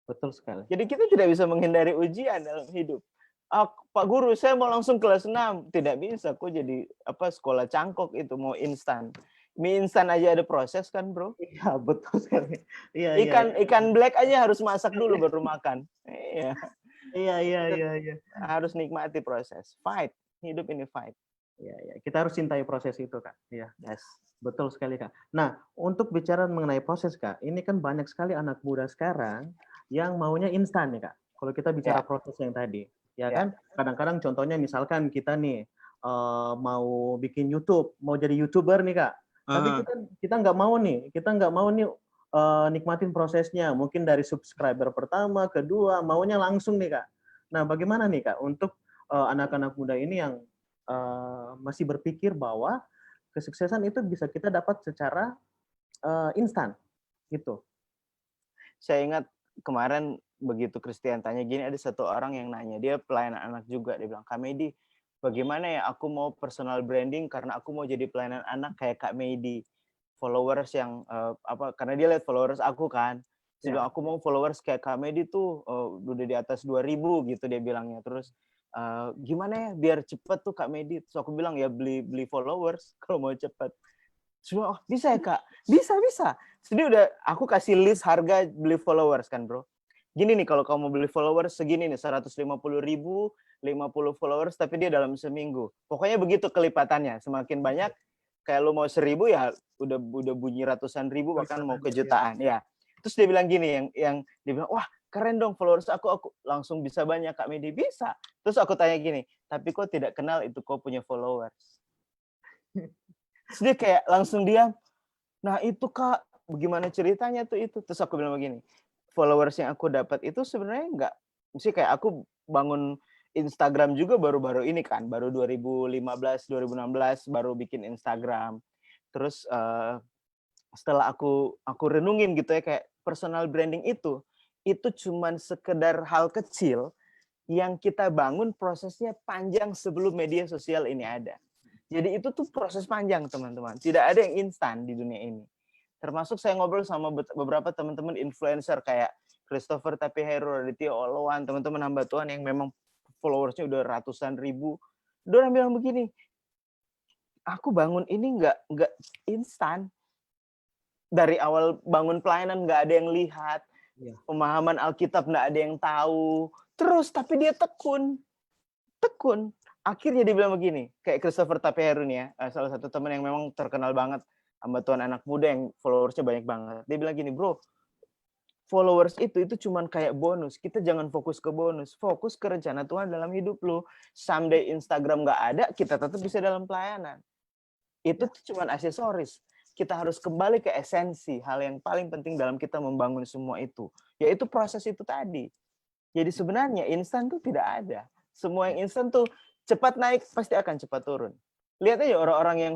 Betul sekali. Jadi kita tidak bisa menghindari ujian dalam hidup. Pak Guru, saya mau langsung kelas 6. Tidak bisa, kok jadi sekolah cangkok itu mau instan. Mie instan aja ada proses kan, bro? Iya, betul sekali. Iya, ikan black aja harus masak dulu baru makan. Iya. Iya. Harus nikmati proses. Fight. Hidup ini fight. Iya. Kita harus cintai proses itu, Kak. Iya. Yes. Betul sekali, Kak. Nah, untuk bicara mengenai proses, Kak, ini kan banyak sekali anak muda sekarang yang maunya instan nih, Kak. Kalau kita bicara proses yang tadi, ya kan? Kadang-kadang contohnya misalkan kita nih mau bikin YouTube, mau jadi YouTuber nih, Kak. Tapi kita nggak mau nih, nikmatin prosesnya. Mungkin dari subscriber pertama, kedua, maunya langsung nih, Kak. Nah, bagaimana nih, Kak, untuk anak-anak muda ini yang masih berpikir bahwa kesuksesan itu bisa kita dapat secara instan, gitu. Saya ingat kemarin begitu Christian tanya gini, ada satu orang yang nanya, dia pelayanan anak juga, dia bilang, Kak Medi, bagaimana ya aku mau personal branding karena aku mau jadi pelayanan anak kayak Kak Medi, followers yang karena dia lihat followers aku kan, dia bilang aku mau followers kayak Kak Medi tuh udah di atas 2.000 gitu dia bilangnya, terus gimana ya biar cepet tuh Kak Medi, terus aku bilang ya beli followers kalau mau cepet. Semua, oh, bisa ya Kak? Bisa. Jadi udah aku kasih list harga beli followers kan bro. Gini nih kalau kamu beli followers segini nih 150.000, 50 followers tapi dia dalam seminggu. Pokoknya begitu kelipatannya. Semakin banyak kayak lu mau 1.000 ya udah bunyi ratusan ribu bahkan mau ke jutaan ya. Terus dia bilang gini yang dia bilang wah keren dong followers aku langsung bisa banyak Kak Medi bisa. Terus aku tanya gini, tapi kok tidak kenal itu kok punya followers? Terus dia kayak langsung diam. Nah itu Kak, bagaimana ceritanya tuh itu? Terus aku bilang begini, followers yang aku dapat itu sebenarnya enggak, mesti kayak aku bangun Instagram juga baru-baru ini kan, baru 2015, 2016 baru bikin Instagram. Terus setelah aku renungin gitu ya kayak personal branding itu cuman sekedar hal kecil yang kita bangun prosesnya panjang sebelum media sosial ini ada. Jadi itu tuh proses panjang teman-teman. Tidak ada yang instan di dunia ini. Termasuk saya ngobrol sama beberapa teman-teman influencer kayak Christopher Tapiheru, Raditya Olowan, teman-teman hamba Tuhan yang memang followersnya udah ratusan ribu. Dia orang bilang begini, aku bangun ini nggak instan. Dari awal bangun pelayanan nggak ada yang lihat, pemahaman Alkitab nggak ada yang tahu. Terus tapi dia tekun. Akhirnya dia bilang begini, kayak Christopher Tapiheru nih ya, salah satu teman yang memang terkenal banget, hamba Tuhan anak muda yang followersnya banyak banget. Dia bilang gini, bro, followers itu cuman kayak bonus. Kita jangan fokus ke bonus, fokus ke rencana Tuhan dalam hidup lu. Someday Instagram nggak ada, kita tetap bisa dalam pelayanan. Itu cuman aksesoris. Kita harus kembali ke esensi, hal yang paling penting dalam kita membangun semua itu, yaitu proses itu tadi. Jadi sebenarnya instan tuh tidak ada. Semua yang instan tuh cepat naik pasti akan cepat turun. Lihat aja orang-orang yang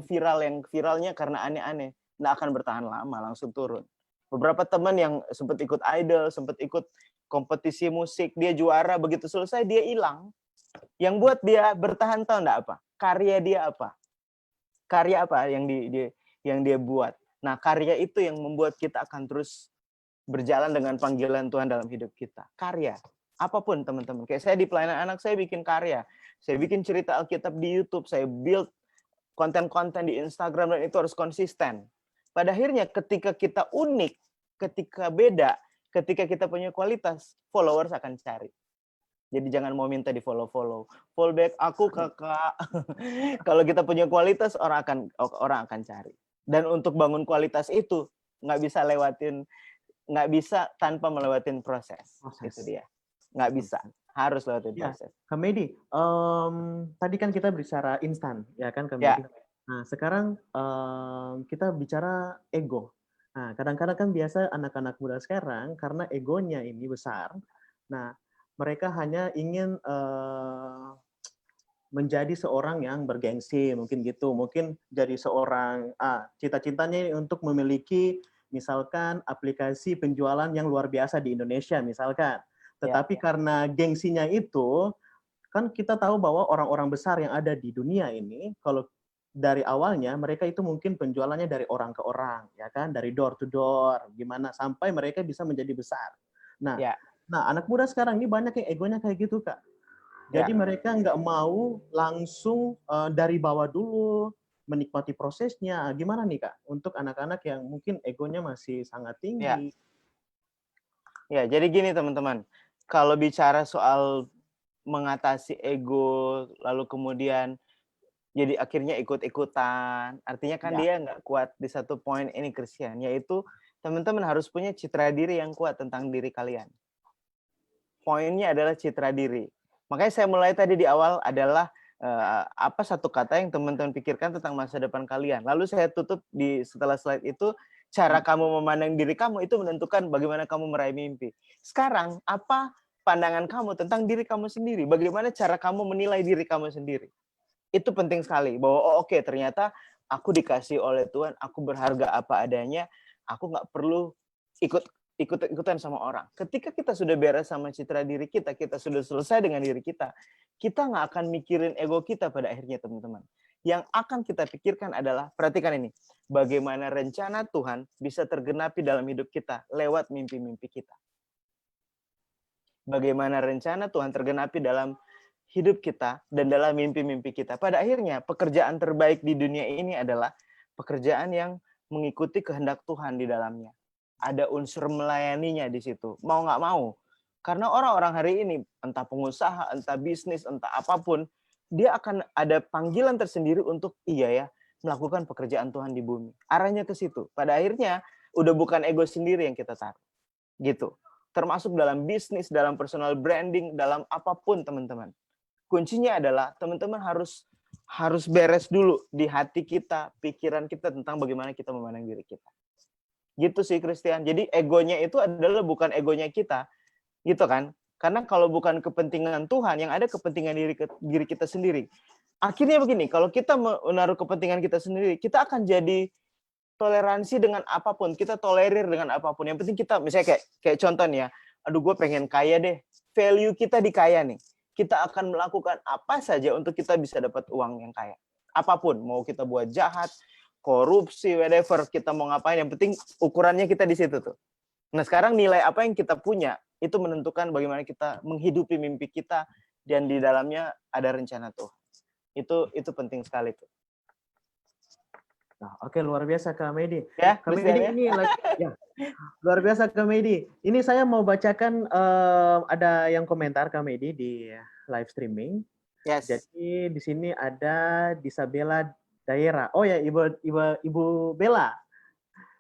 viralnya karena aneh-aneh, nggak akan bertahan lama, langsung turun. Beberapa teman yang sempat ikut idol, sempat ikut kompetisi musik, dia juara, begitu selesai dia hilang. Yang buat dia bertahan tahu nggak apa? Karya dia apa? Karya apa yang dia buat? Nah, karya itu yang membuat kita akan terus berjalan dengan panggilan Tuhan dalam hidup kita. Karya. Apapun teman-teman. Kayak saya di pelayanan anak, saya bikin karya. Saya bikin cerita Alkitab di YouTube. Saya build konten-konten di Instagram dan itu harus konsisten. Pada akhirnya ketika kita unik, ketika beda, ketika kita punya kualitas, followers akan cari. Jadi jangan mau minta di follow. Follow back aku kakak. Kalau kita punya kualitas, orang akan cari. Dan untuk bangun kualitas itu nggak bisa tanpa melewatin proses. Itu dia. Nggak bisa, harus lewatin proses. Kak Medi, tadi kan kita bicara instan, ya kan Kak Medi? Nah sekarang kita bicara ego. Nah kadang-kadang kan biasa anak-anak muda sekarang karena egonya ini besar. Nah mereka hanya ingin menjadi seorang yang bergengsi, mungkin gitu. Mungkin jadi seorang, cita-citanya untuk memiliki misalkan aplikasi penjualan yang luar biasa di Indonesia, misalkan. Tetapi karena gengsinya itu, kan kita tahu bahwa orang-orang besar yang ada di dunia ini, kalau dari awalnya mereka itu mungkin penjualannya dari orang ke orang, ya kan, dari door to door, gimana sampai mereka bisa menjadi besar. Nah, anak muda sekarang ini banyak yang egonya kayak gitu, Kak. Jadi mereka nggak mau langsung dari bawah dulu, menikmati prosesnya. Gimana nih, Kak, untuk anak-anak yang mungkin egonya masih sangat tinggi? Ya, jadi gini teman-teman, kalau bicara soal mengatasi ego, lalu kemudian jadi akhirnya ikut-ikutan, artinya kan dia nggak kuat di satu poin ini Christian, yaitu teman-teman harus punya citra diri yang kuat tentang diri kalian. Poinnya adalah citra diri. Makanya saya mulai tadi di awal adalah apa satu kata yang teman-teman pikirkan tentang masa depan kalian. Lalu saya tutup setelah slide itu, cara kamu memandang diri kamu itu menentukan bagaimana kamu meraih mimpi. Sekarang, apa pandangan kamu tentang diri kamu sendiri? Bagaimana cara kamu menilai diri kamu sendiri? Itu penting sekali. Bahwa oke, ternyata aku dikasih oleh Tuhan, aku berharga apa adanya, aku nggak perlu ikut-ikutan sama orang. Ketika kita sudah beres sama citra diri kita, kita sudah selesai dengan diri kita nggak akan mikirin ego kita pada akhirnya, teman-teman. Yang akan kita pikirkan adalah, perhatikan ini, bagaimana rencana Tuhan bisa tergenapi dalam hidup kita lewat mimpi-mimpi kita. Bagaimana rencana Tuhan tergenapi dalam hidup kita dan dalam mimpi-mimpi kita. Pada akhirnya, pekerjaan terbaik di dunia ini adalah pekerjaan yang mengikuti kehendak Tuhan di dalamnya. Ada unsur melayaninya di situ. Mau nggak mau. Karena orang-orang hari ini, entah pengusaha, entah bisnis, entah apapun, dia akan ada panggilan tersendiri untuk melakukan pekerjaan Tuhan di bumi. Arahnya ke situ. Pada akhirnya, udah bukan ego sendiri yang kita taruh. Gitu. Termasuk dalam bisnis, dalam personal branding, dalam apapun, teman-teman. Kuncinya adalah teman-teman harus beres dulu di hati kita, pikiran kita tentang bagaimana kita memandang diri kita. Gitu sih Christian. Jadi egonya itu adalah bukan egonya kita. Gitu kan? Karena kalau bukan kepentingan Tuhan, yang ada kepentingan diri kita sendiri. Akhirnya begini, kalau kita menaruh kepentingan kita sendiri, kita akan jadi toleransi dengan apapun, kita tolerir dengan apapun. Yang penting kita, misalnya kayak contoh nih ya, aduh gue pengen kaya deh. Value kita di kaya nih. Kita akan melakukan apa saja untuk kita bisa dapat uang yang kaya. Apapun, mau kita buat jahat, korupsi, whatever, kita mau ngapain, yang penting ukurannya kita di situ tuh. Nah sekarang nilai apa yang kita punya, itu menentukan bagaimana kita menghidupi mimpi kita, dan di dalamnya ada rencana Tuhan. Itu penting sekali tuh. Nah, oke, luar biasa Kak Medi. Ya, Kak Medi ini luar biasa Kak Medi. Ini saya mau bacakan ada yang komentar Kak Medi di live streaming. Yes. Jadi di sini ada Disabela Daerah. Oh ya, Ibu Bella.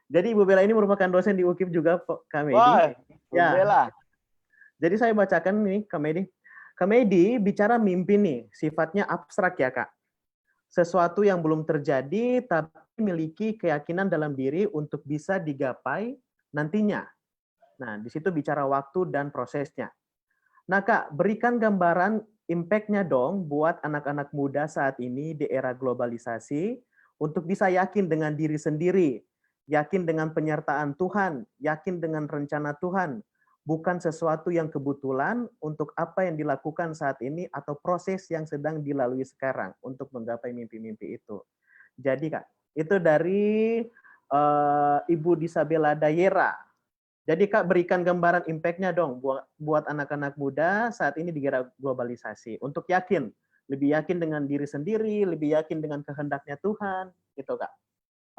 Jadi Ibu Bella ini merupakan dosen di UKIP juga, Kak Medi. Wah, Ibu Bella. Jadi saya bacakan nih, Kak Medi. Kak Medi bicara mimpi nih, sifatnya abstrak ya, Kak. Sesuatu yang belum terjadi, tapi memiliki keyakinan dalam diri untuk bisa digapai nantinya. Nah, di situ bicara waktu dan prosesnya. Nah, Kak, berikan gambaran impact-nya dong buat anak-anak muda saat ini di era globalisasi untuk bisa yakin dengan diri sendiri, yakin dengan penyertaan Tuhan, yakin dengan rencana Tuhan, bukan sesuatu yang kebetulan untuk apa yang dilakukan saat ini atau proses yang sedang dilalui sekarang untuk menggapai mimpi-mimpi itu. Jadi Kak, itu dari Ibu Disabela Daerah. Jadi Kak, berikan gambaran impact-nya dong buat anak-anak muda saat ini di era globalisasi. Untuk yakin, lebih yakin dengan diri sendiri, lebih yakin dengan kehendaknya Tuhan, gitu Kak.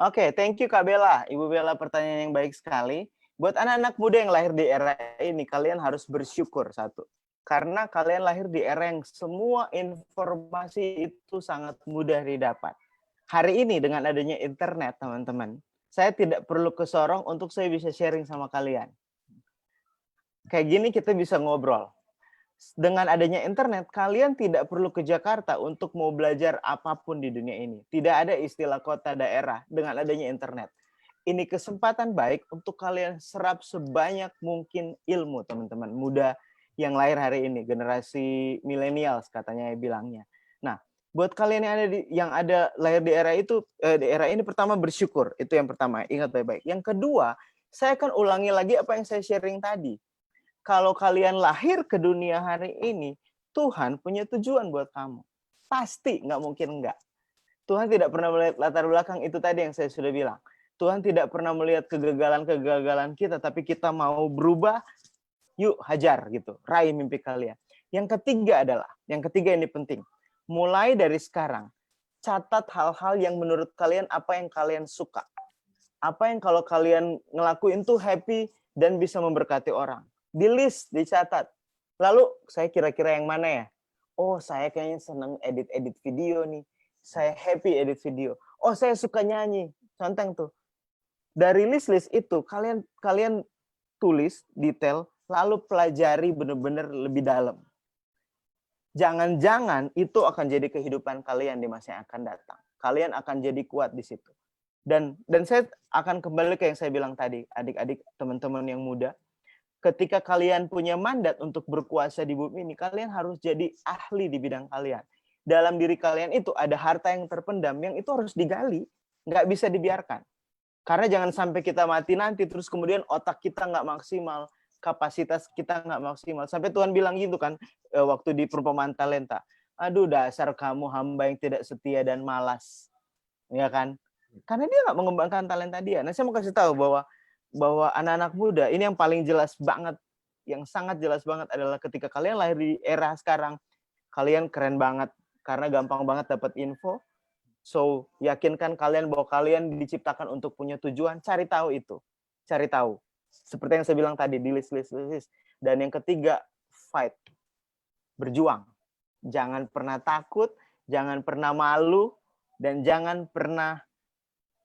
Oke, thank you Kak Bella. Ibu Bella, pertanyaan yang baik sekali. Buat anak-anak muda yang lahir di era ini, kalian harus bersyukur satu. Karena kalian lahir di era yang semua informasi itu sangat mudah didapat. Hari ini dengan adanya internet, teman-teman, saya tidak perlu ke Sorong untuk saya bisa sharing sama kalian. Kayak gini kita bisa ngobrol. Dengan adanya internet, kalian tidak perlu ke Jakarta untuk mau belajar apapun di dunia ini. Tidak ada istilah kota daerah dengan adanya internet. Ini kesempatan baik untuk kalian serap sebanyak mungkin ilmu, teman-teman muda yang lahir hari ini, generasi milenial katanya bilangnya. Nah, buat kalian yang ada lahir di era itu, di era ini, pertama bersyukur, itu yang pertama, ingat baik-baik. Yang kedua, saya akan ulangi lagi apa yang saya sharing tadi. Kalau kalian lahir ke dunia hari ini, Tuhan punya tujuan buat kamu. Pasti, nggak mungkin enggak. Tuhan tidak pernah melihat latar belakang, itu tadi yang saya sudah bilang. Tuhan tidak pernah melihat kegagalan-kegagalan kita, tapi kita mau berubah, yuk hajar gitu, raih mimpi kalian. Yang ketiga ini penting. Mulai dari sekarang, catat hal-hal yang menurut kalian, apa yang kalian suka. Apa yang kalau kalian ngelakuin tuh happy dan bisa memberkati orang. Di list, dicatat. Lalu saya kira-kira yang mana ya? Oh, saya kayaknya seneng edit-edit video nih. Saya happy edit video. Oh, saya suka nyanyi. Conteng tuh. Dari list-list itu, kalian tulis detail, lalu pelajari benar-benar lebih dalam. Jangan-jangan itu akan jadi kehidupan kalian di masa yang akan datang. Kalian akan jadi kuat di situ. Dan saya akan kembali ke yang saya bilang tadi, adik-adik, teman-teman yang muda. Ketika kalian punya mandat untuk berkuasa di bumi ini, kalian harus jadi ahli di bidang kalian. Dalam diri kalian itu ada harta yang terpendam, yang itu harus digali, nggak bisa dibiarkan. Karena jangan sampai kita mati nanti, terus kemudian otak kita nggak maksimal, kapasitas kita nggak maksimal. Sampai Tuhan bilang gitu kan, waktu di perumpamaan talenta. Aduh, dasar kamu hamba yang tidak setia dan malas. Ya kan? Karena dia nggak mengembangkan talenta dia. Nah, saya mau kasih tahu bahwa anak-anak muda, ini yang paling jelas banget, yang sangat jelas banget adalah ketika kalian lahir di era sekarang, kalian keren banget, karena gampang banget dapat info. So, yakinkan kalian bahwa kalian diciptakan untuk punya tujuan, cari tahu itu. Cari tahu. Seperti yang saya bilang tadi, di list. Dan yang ketiga, fight. Berjuang. Jangan pernah takut, jangan pernah malu, dan jangan pernah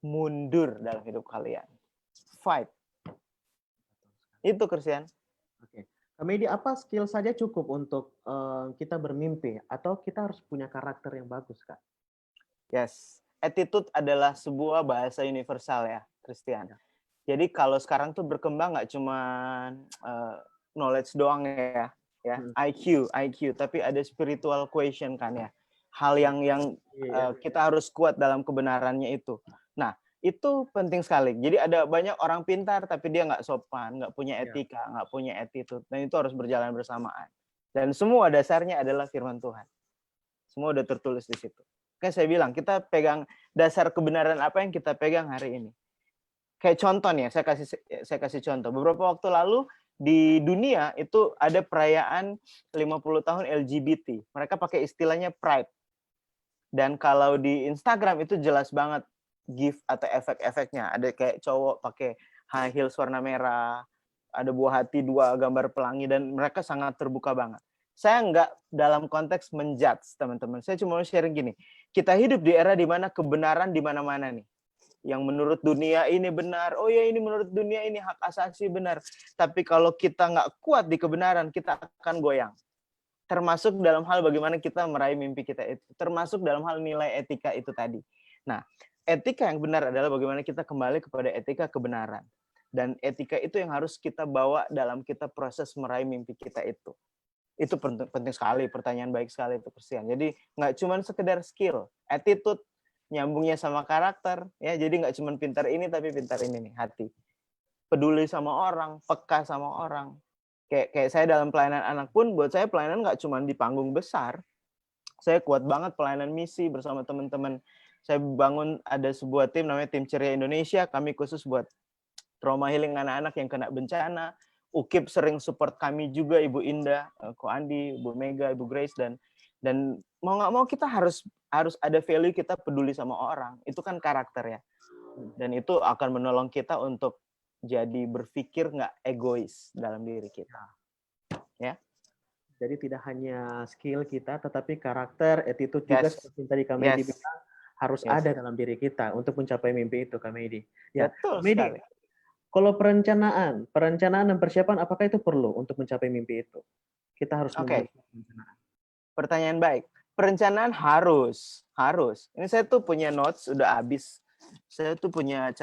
mundur dalam hidup kalian. Fight. Itu, Christian. Oke. Kamedi, apa skill saja cukup untuk kita bermimpi? Atau kita harus punya karakter yang bagus, Kak? Yes, attitude adalah sebuah bahasa universal ya, Christian. Jadi kalau sekarang tuh berkembang nggak cuma knowledge doang ya, IQ, tapi ada spiritual question kan ya. Hal yang kita harus kuat dalam kebenarannya itu. Nah, itu penting sekali. Jadi ada banyak orang pintar tapi dia nggak sopan, nggak punya etika, nggak punya attitude. Dan itu harus berjalan bersamaan. Dan semua dasarnya adalah firman Tuhan. Semua udah tertulis di situ. Kayak saya bilang, kita pegang dasar kebenaran apa yang kita pegang hari ini. Kayak contoh nih, saya kasih contoh. Beberapa waktu lalu di dunia itu ada perayaan 50 tahun LGBT. Mereka pakai istilahnya Pride. Dan kalau di Instagram itu jelas banget gift atau efek-efeknya. Ada kayak cowok pakai high heels warna merah, ada buah hati 2 gambar pelangi, dan mereka sangat terbuka banget. Saya nggak dalam konteks menjudge, teman-teman. Saya cuma mau sharing gini. Kita hidup di era di mana kebenaran di mana-mana nih. Yang menurut dunia ini benar. Oh ya, ini menurut dunia ini hak asasi benar. Tapi kalau kita nggak kuat di kebenaran, kita akan goyang. Termasuk dalam hal bagaimana kita meraih mimpi kita itu. Termasuk dalam hal nilai etika itu tadi. Nah, etika yang benar adalah bagaimana kita kembali kepada etika kebenaran. Dan etika itu yang harus kita bawa dalam kita proses meraih mimpi kita itu. Itu penting sekali, pertanyaan baik sekali itu, Christian. Jadi nggak cuma sekedar skill, attitude, nyambungnya sama karakter, ya. Jadi nggak cuma pintar ini tapi pintar ini nih, hati. Peduli sama orang, peka sama orang. Kayak saya dalam pelayanan anak pun, buat saya pelayanan nggak cuma di panggung besar. Saya kuat banget pelayanan misi bersama teman-teman. Saya bangun ada sebuah tim namanya Tim Ceria Indonesia. Kami khusus buat trauma healing anak-anak yang kena bencana. UKIP sering support kami juga, Ibu Indah, Ko Andi, Ibu Mega, Ibu Grace, dan mau nggak mau kita harus ada value, kita peduli sama orang. Itu kan karakter ya. Dan itu akan menolong kita untuk jadi berpikir nggak egois dalam diri kita. Ya. Jadi tidak hanya skill kita, tetapi karakter, attitude juga seperti tadi Kak Medi bilang harus ada dalam diri kita untuk mencapai mimpi itu, Kak Medi. Ya, betul Kak Medi, sekali. kalau perencanaan dan persiapan, apakah itu perlu untuk mencapai mimpi itu? Kita harus membuat perencanaan. Pertanyaan baik. Perencanaan harus. Ini saya tuh punya notes udah habis. Saya tuh punya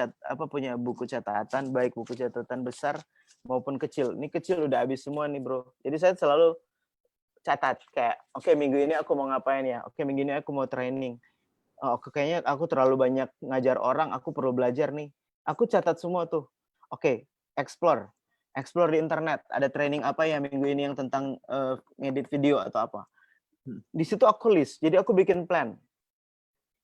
punya buku catatan, baik buku catatan besar maupun kecil. Ini kecil udah habis semua nih, Bro. Jadi saya selalu catat kayak, oke, minggu ini aku mau ngapain ya? Oke, minggu ini aku mau training. Oh, kayaknya aku terlalu banyak ngajar orang, aku perlu belajar nih. Aku catat semua tuh. Oke, explore di internet. Ada training apa ya minggu ini yang tentang ngedit video atau apa. Di situ aku list. Jadi aku bikin plan.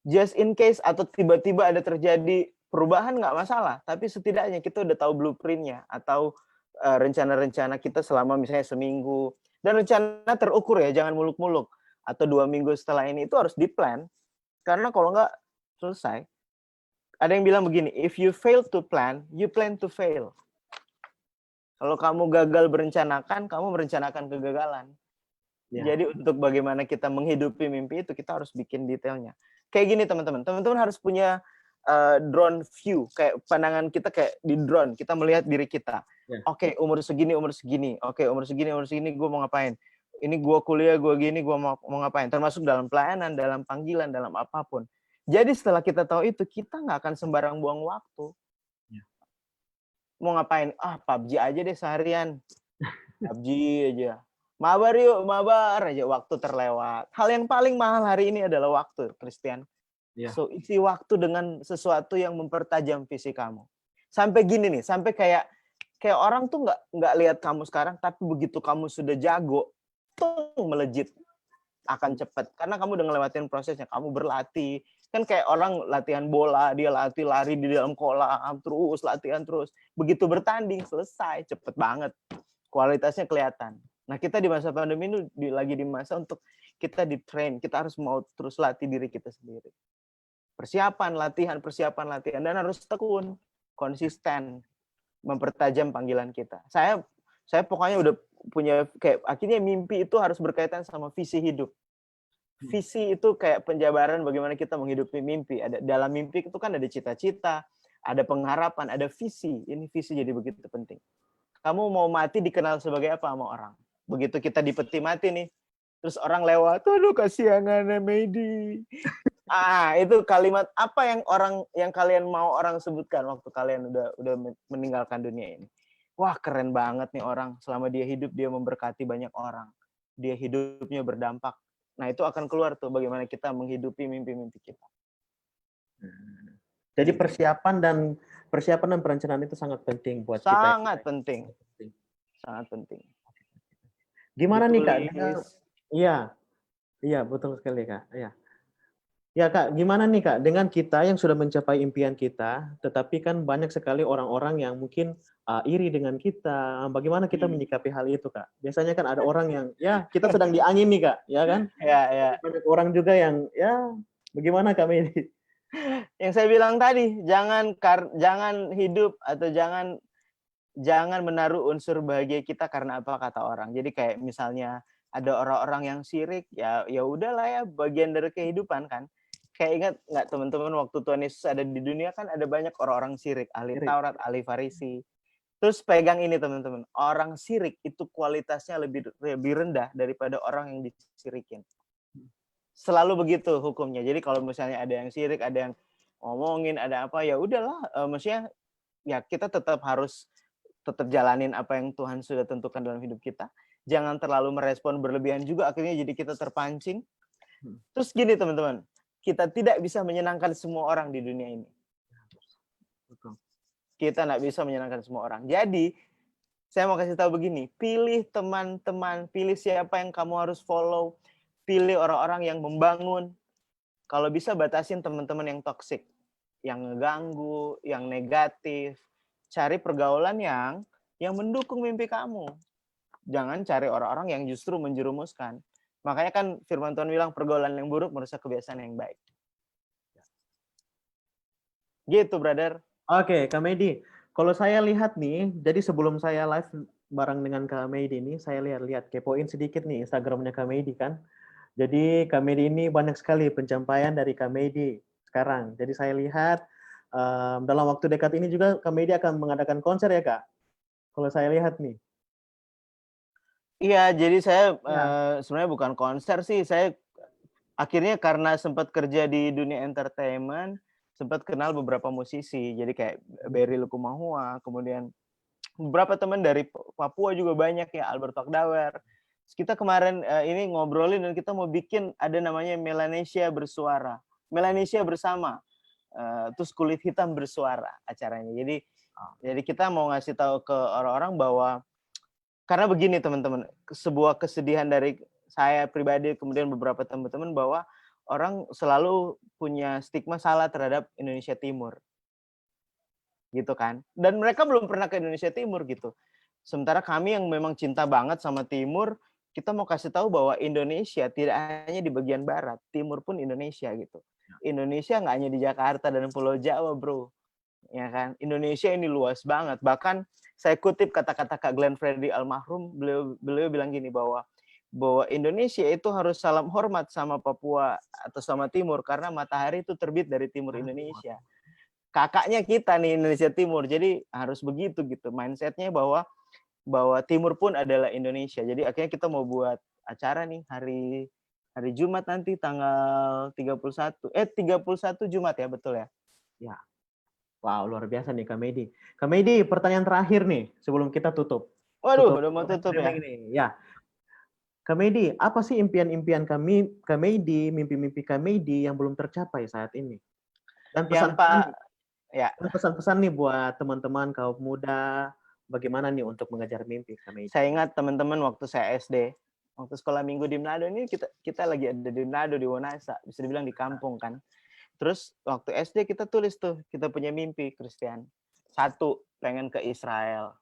Just in case atau tiba-tiba ada terjadi perubahan nggak masalah. Tapi setidaknya kita udah tahu blueprint-nya atau rencana-rencana kita selama misalnya seminggu. Dan rencana terukur ya, jangan muluk-muluk. Atau 2 minggu setelah ini itu harus di-plan. Karena kalau nggak selesai. Ada yang bilang begini, if you fail to plan, you plan to fail. Kalau kamu gagal berencanakan, kamu merencanakan kegagalan. Ya. Jadi untuk bagaimana kita menghidupi mimpi itu, kita harus bikin detailnya. Kayak gini teman-teman. Teman-teman harus punya drone view. Kayak pandangan kita kayak di drone. Kita melihat diri kita. Ya. Oke, umur segini. Oke, umur segini, gue mau ngapain. Ini gue kuliah, gue gini, gue mau ngapain. Termasuk dalam pelayanan, dalam panggilan, dalam apapun. Jadi setelah kita tahu itu, kita nggak akan sembarang buang waktu. Ya. Mau ngapain? PUBG aja deh seharian. PUBG aja. Mabar aja, waktu terlewat. Hal yang paling mahal hari ini adalah waktu, Christian. Ya. So, isi waktu dengan sesuatu yang mempertajam visi kamu. Sampai gini nih, sampai kayak orang tuh nggak lihat kamu sekarang, tapi begitu kamu sudah jago, tuh melejit akan cepat. Karena kamu udah ngelewatin prosesnya, kamu berlatih. Kan kayak orang latihan bola, dia latih lari di dalam kolam, terus latihan terus. Begitu bertanding, selesai, cepet banget. Kualitasnya kelihatan. Nah, kita di masa pandemi ini lagi di masa untuk kita di-train. Kita harus mau terus latih diri kita sendiri. Persiapan, latihan. Dan harus tekun, konsisten, mempertajam panggilan kita. Saya pokoknya udah punya kayak akhirnya mimpi itu harus berkaitan sama visi hidup. Visi itu kayak penjabaran bagaimana kita menghidupi mimpi. Ada dalam mimpi itu kan ada cita-cita, ada pengharapan, ada visi. Ini visi jadi begitu penting. Kamu mau mati dikenal sebagai apa sama orang? Begitu kita di peti mati nih, terus orang lewat, aduh kasihan Medi. Itu kalimat apa yang kalian mau orang sebutkan waktu kalian udah meninggalkan dunia ini? Wah, keren banget nih orang. Selama dia hidup, dia memberkati banyak orang. Dia hidupnya berdampak. Nah, itu akan keluar tuh bagaimana kita menghidupi mimpi-mimpi kita. Jadi persiapan dan perencanaan itu sangat penting buat kita. Sangat penting. Gimana nih Kak? Iya, betul sekali Kak. Iya. Ya Kak, gimana nih Kak dengan kita yang sudah mencapai impian kita, tetapi kan banyak sekali orang-orang yang mungkin iri dengan kita. Bagaimana kita menyikapi hal itu Kak? Biasanya kan ada orang yang kita sedang diangin nih Kak, ya kan? Ya. Banyak orang juga yang bagaimana kami ini? Yang saya bilang tadi, jangan hidup atau jangan menaruh unsur bahagia kita karena apa kata orang. Jadi kayak misalnya ada orang-orang yang syirik, ya udahlah ya, bagian dari kehidupan kan. Kayak ingat nggak teman-teman waktu Tuhan Yesus ada di dunia kan ada banyak orang-orang syirik, ahli Taurat, ahli Farisi. Terus pegang ini teman-teman, orang syirik itu kualitasnya lebih rendah daripada orang yang disirikin. Selalu begitu hukumnya. Jadi kalau misalnya ada yang syirik, ada yang ngomongin, ada apa, ya udahlah. Maksudnya ya kita tetap harus jalanin apa yang Tuhan sudah tentukan dalam hidup kita. Jangan terlalu merespon berlebihan juga, akhirnya jadi kita terpancing. Terus gini teman-teman, kita tidak bisa menyenangkan semua orang di dunia ini. Kita nggak bisa menyenangkan semua orang. Jadi, saya mau kasih tahu begini, pilih teman-teman, pilih siapa yang kamu harus follow, pilih orang-orang yang membangun. Kalau bisa batasin teman-teman yang toksik, yang ngeganggu, yang negatif. Cari pergaulan yang mendukung mimpi kamu. Jangan cari orang-orang yang justru menjerumuskan. Makanya kan firman Tuhan bilang pergaulan yang buruk merusak kebiasaan yang baik. Gitu, brother. Oke, Kak Medi. Kalau saya lihat nih, jadi sebelum saya live bareng dengan Kak Meidi ini, saya lihat kepoin sedikit nih Instagramnya Kak Meidi kan. Jadi Kak Meidi ini banyak sekali pencapaian dari Kak Meidi sekarang. Jadi saya lihat dalam waktu dekat ini juga Kak Meidi akan mengadakan konser ya Kak? Kalau saya lihat nih. Iya, jadi saya Ya. sebenarnya bukan konser sih, saya akhirnya karena sempat kerja di dunia entertainment, sempat kenal beberapa musisi. Jadi kayak Berry Likumahua, kemudian beberapa teman dari Papua juga banyak ya, Albert Fakdawer. Kita kemarin ini ngobrolin dan kita mau bikin ada namanya Melanesia Bersuara. Melanesia Bersama. Terus Kulit Hitam Bersuara acaranya. Jadi kita mau ngasih tahu ke orang-orang bahwa karena begini teman-teman, sebuah kesedihan dari saya pribadi kemudian beberapa teman-teman bahwa orang selalu punya stigma salah terhadap Indonesia Timur. Gitu kan. Dan mereka belum pernah ke Indonesia Timur gitu. Sementara kami yang memang cinta banget sama Timur, kita mau kasih tahu bahwa Indonesia tidak hanya di bagian barat, Timur pun Indonesia gitu. Indonesia nggak hanya di Jakarta dan Pulau Jawa, bro. Ya kan? Indonesia ini luas banget. Bahkan saya kutip kata-kata Kak Glenn Fredly almarhum, beliau bilang gini bahwa Indonesia itu harus salam hormat sama Papua atau sama Timur karena matahari itu terbit dari timur Indonesia. Kakaknya kita nih Indonesia Timur, jadi harus begitu gitu mindsetnya bahwa Timur pun adalah Indonesia. Jadi akhirnya kita mau buat acara nih hari Jumat nanti tanggal 31 Jumat ya, betul ya? Ya. Wow, luar biasa nih Kak Meidi. Kak Meidi, pertanyaan terakhir nih sebelum kita tutup. Waduh, udah mau tutup ya. Nih. Ya. Kak Meidi, apa sih impian-impian Kak Meidi, mimpi-mimpi Kak Meidi yang belum tercapai saat ini? Dan pesan-pesan nih buat teman-teman kaum muda, bagaimana nih untuk mengejar mimpi Kak Meidi? Saya ingat teman-teman waktu saya SD, waktu sekolah minggu di Manado ini kita lagi ada di Manado di Wonasa, bisa dibilang di kampung kan. Terus waktu SD kita tulis tuh, kita punya mimpi Christian. 1, pengen ke Israel.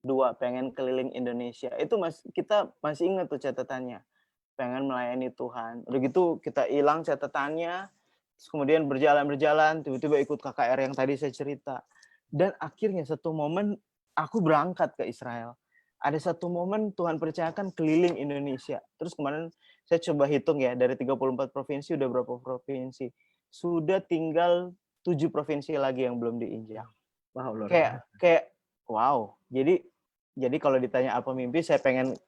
2, pengen keliling Indonesia. Itu kita masih ingat tuh catatannya. Pengen melayani Tuhan. Udah gitu kita hilang catatannya. Terus kemudian berjalan, tiba-tiba ikut KKR yang tadi saya cerita. Dan akhirnya satu momen aku berangkat ke Israel. Ada satu momen Tuhan percayakan keliling Indonesia. Terus kemarin saya coba hitung ya, dari 34 provinsi udah berapa provinsi. Sudah tinggal 7 provinsi lagi yang belum diinjak. Wow, kayak wow. Jadi kalau ditanya apa mimpi, saya pengen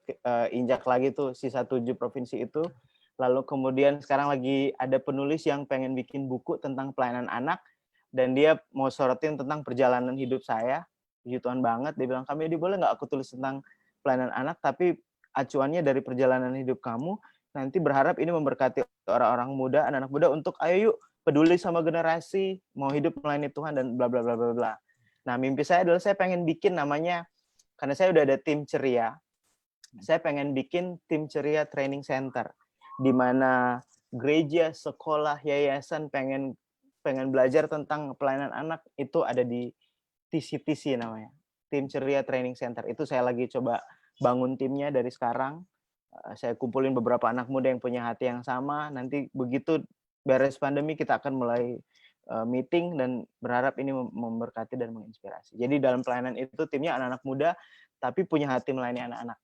injak lagi tuh sisa 7 provinsi itu. Lalu kemudian sekarang lagi ada penulis yang pengen bikin buku tentang pelayanan anak dan dia mau sorotin tentang perjalanan hidup saya. Puji Tuhan banget, dia bilang, "Kami boleh nggak aku tulis tentang pelayanan anak, tapi acuannya dari perjalanan hidup kamu, nanti berharap ini memberkati orang-orang muda, anak-anak muda untuk ayo yuk peduli sama generasi, mau hidup melayani Tuhan dan bla bla bla bla bla." Nah, mimpi saya adalah saya pengen bikin namanya, karena saya udah ada tim ceria, saya pengen bikin tim ceria training center, di mana gereja, sekolah, yayasan pengen belajar tentang pelayanan anak, itu ada di TCTC namanya, tim ceria training center. Itu saya lagi coba bangun timnya dari sekarang. Saya kumpulin beberapa anak muda yang punya hati yang sama. Nanti begitu beres pandemi kita akan mulai meeting dan berharap ini memberkati dan menginspirasi. Jadi dalam pelayanan itu timnya anak-anak muda tapi punya hati melayani anak-anak.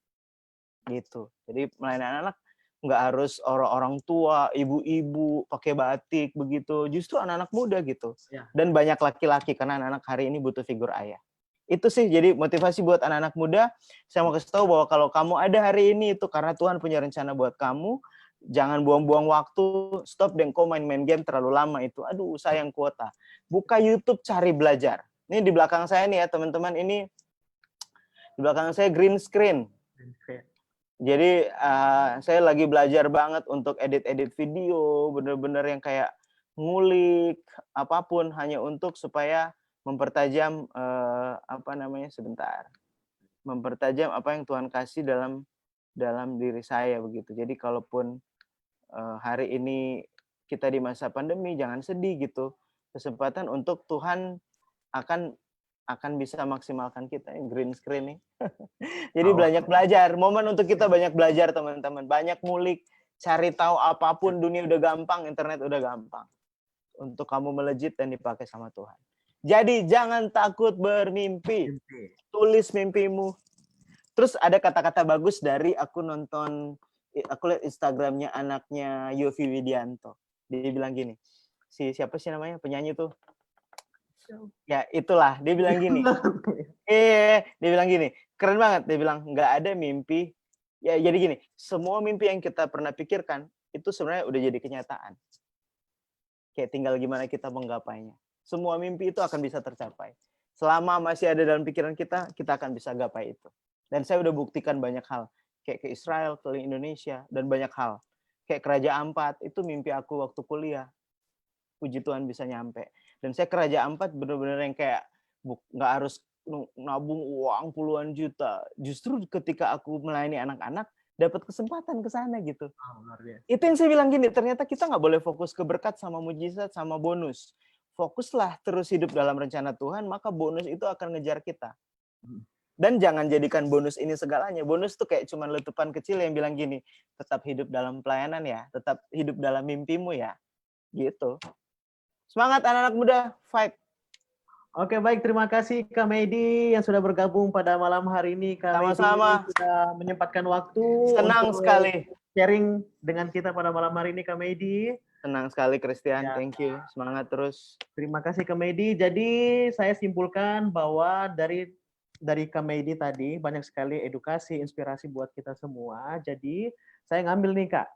Gitu. Jadi melayani anak-anak nggak harus orang-orang tua, ibu-ibu pakai batik begitu. Justru anak-anak muda gitu. Ya. Dan banyak laki-laki karena anak-anak hari ini butuh figur ayah. Itu sih jadi motivasi buat anak-anak muda. Saya mau kasih tahu bahwa kalau kamu ada hari ini itu karena Tuhan punya rencana buat kamu. Jangan buang-buang waktu, stop deh kau main-main game terlalu lama itu. Aduh, sayang kuota. Buka YouTube cari belajar. Ini di belakang saya nih ya teman-teman, ini di belakang saya green screen. Jadi saya lagi belajar banget untuk edit-edit video, bener-bener yang kayak ngulik apapun hanya untuk supaya mempertajam mempertajam apa yang Tuhan kasih dalam diri saya begitu. Jadi kalaupun hari ini kita di masa pandemi, jangan sedih gitu. Kesempatan untuk Tuhan akan bisa maksimalkan kita yang green screen nih. Jadi banyak belajar, momen untuk kita banyak belajar teman-teman, banyak ngulik, cari tahu apapun, dunia udah gampang, internet udah gampang. Untuk kamu melejit dan dipakai sama Tuhan. Jadi jangan takut bermimpi. Tulis mimpimu. Terus ada kata-kata bagus dari aku lihat Instagramnya anaknya Yofi Widianto. Dia bilang gini, siapa sih namanya penyanyi tuh? Ya itulah, dia bilang gini. Dia bilang gini, keren banget. Dia bilang nggak ada mimpi. Ya jadi gini, semua mimpi yang kita pernah pikirkan itu sebenarnya udah jadi kenyataan. Kayak tinggal gimana kita menggapainya. Semua mimpi itu akan bisa tercapai. Selama masih ada dalam pikiran kita akan bisa gapai itu. Dan saya udah buktikan banyak hal. Kayak ke Israel, ke Indonesia, dan banyak hal. Kayak ke Raja Ampat, itu mimpi aku waktu kuliah. Puji Tuhan bisa nyampe. Dan saya ke Raja Ampat benar-benar yang kayak nggak harus nabung uang puluhan juta. Justru ketika aku melayani anak-anak, dapat kesempatan ke sana gitu. Itu yang saya bilang gini, ternyata kita nggak boleh fokus ke berkat sama mujizat sama bonus. Fokuslah terus hidup dalam rencana Tuhan, maka bonus itu akan ngejar kita. Dan jangan jadikan bonus ini segalanya. Bonus tuh kayak cuman letupan kecil yang bilang gini, tetap hidup dalam pelayanan ya, tetap hidup dalam mimpimu ya. Gitu. Semangat anak-anak muda, fight. Oke, baik. Terima kasih Kak Medi yang sudah bergabung pada malam hari ini. Kak Sama-sama. Medi sudah menyempatkan waktu Senang untuk sekali sharing dengan kita pada malam hari ini, Kak Medi. Senang sekali, Christian. Ya. Thank you. Semangat terus. Terima kasih Kak Medi. Jadi saya simpulkan bahwa dari Kak Medi tadi banyak sekali edukasi, inspirasi buat kita semua. Jadi saya ngambil nih Kak,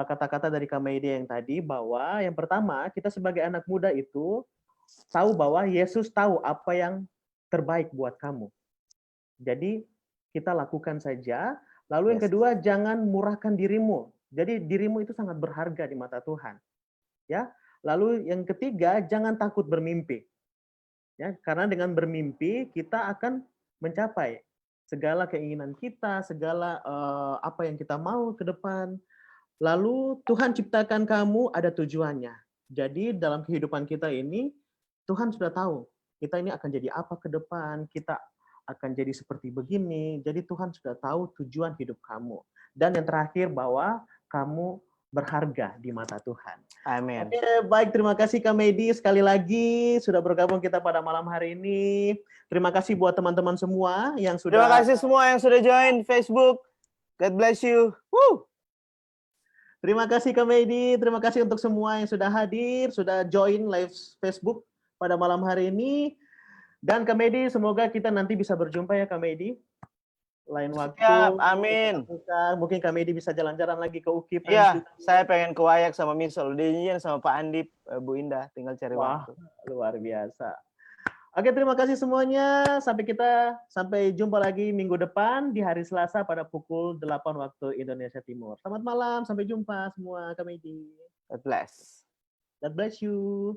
kata-kata dari Kak Medi yang tadi bahwa yang pertama, kita sebagai anak muda itu tahu bahwa Yesus tahu apa yang terbaik buat kamu. Jadi kita lakukan saja. Lalu yang kedua, jangan murahkan dirimu. Jadi dirimu itu sangat berharga di mata Tuhan. Ya. Lalu yang ketiga, jangan takut bermimpi. Ya, karena dengan bermimpi kita akan mencapai segala keinginan kita, segala apa yang kita mau ke depan. Lalu Tuhan ciptakan kamu ada tujuannya. Jadi dalam kehidupan kita ini Tuhan sudah tahu kita ini akan jadi apa ke depan, kita akan jadi seperti begini. Jadi Tuhan sudah tahu tujuan hidup kamu. Dan yang terakhir bahwa kamu berharga di mata Tuhan. Amin. Oke, baik. Terima kasih Kak Medi sekali lagi sudah bergabung kita pada malam hari ini. Terima kasih buat teman-teman semua yang sudah. Terima kasih semua yang sudah join Facebook. God bless you. Woo! Terima kasih Kak Medi. Terima kasih untuk semua yang sudah hadir, sudah join live Facebook pada malam hari ini. Dan Kak Medi, semoga kita nanti bisa berjumpa ya Kak Medi. Lain waktu. Siap, amin. Mungkin Kak Medi bisa jalan-jalan lagi ke UKIP. Iya, saya pengen ke Wayak sama Misol. Dijanjiin sama Pak Andip, Bu Indah. Tinggal cari waktu. Luar biasa. Oke, terima kasih semuanya. Sampai jumpa lagi minggu depan di hari Selasa pada pukul 8 waktu Indonesia Timur. Selamat malam, sampai jumpa semua Kak Medi. God bless. God bless you.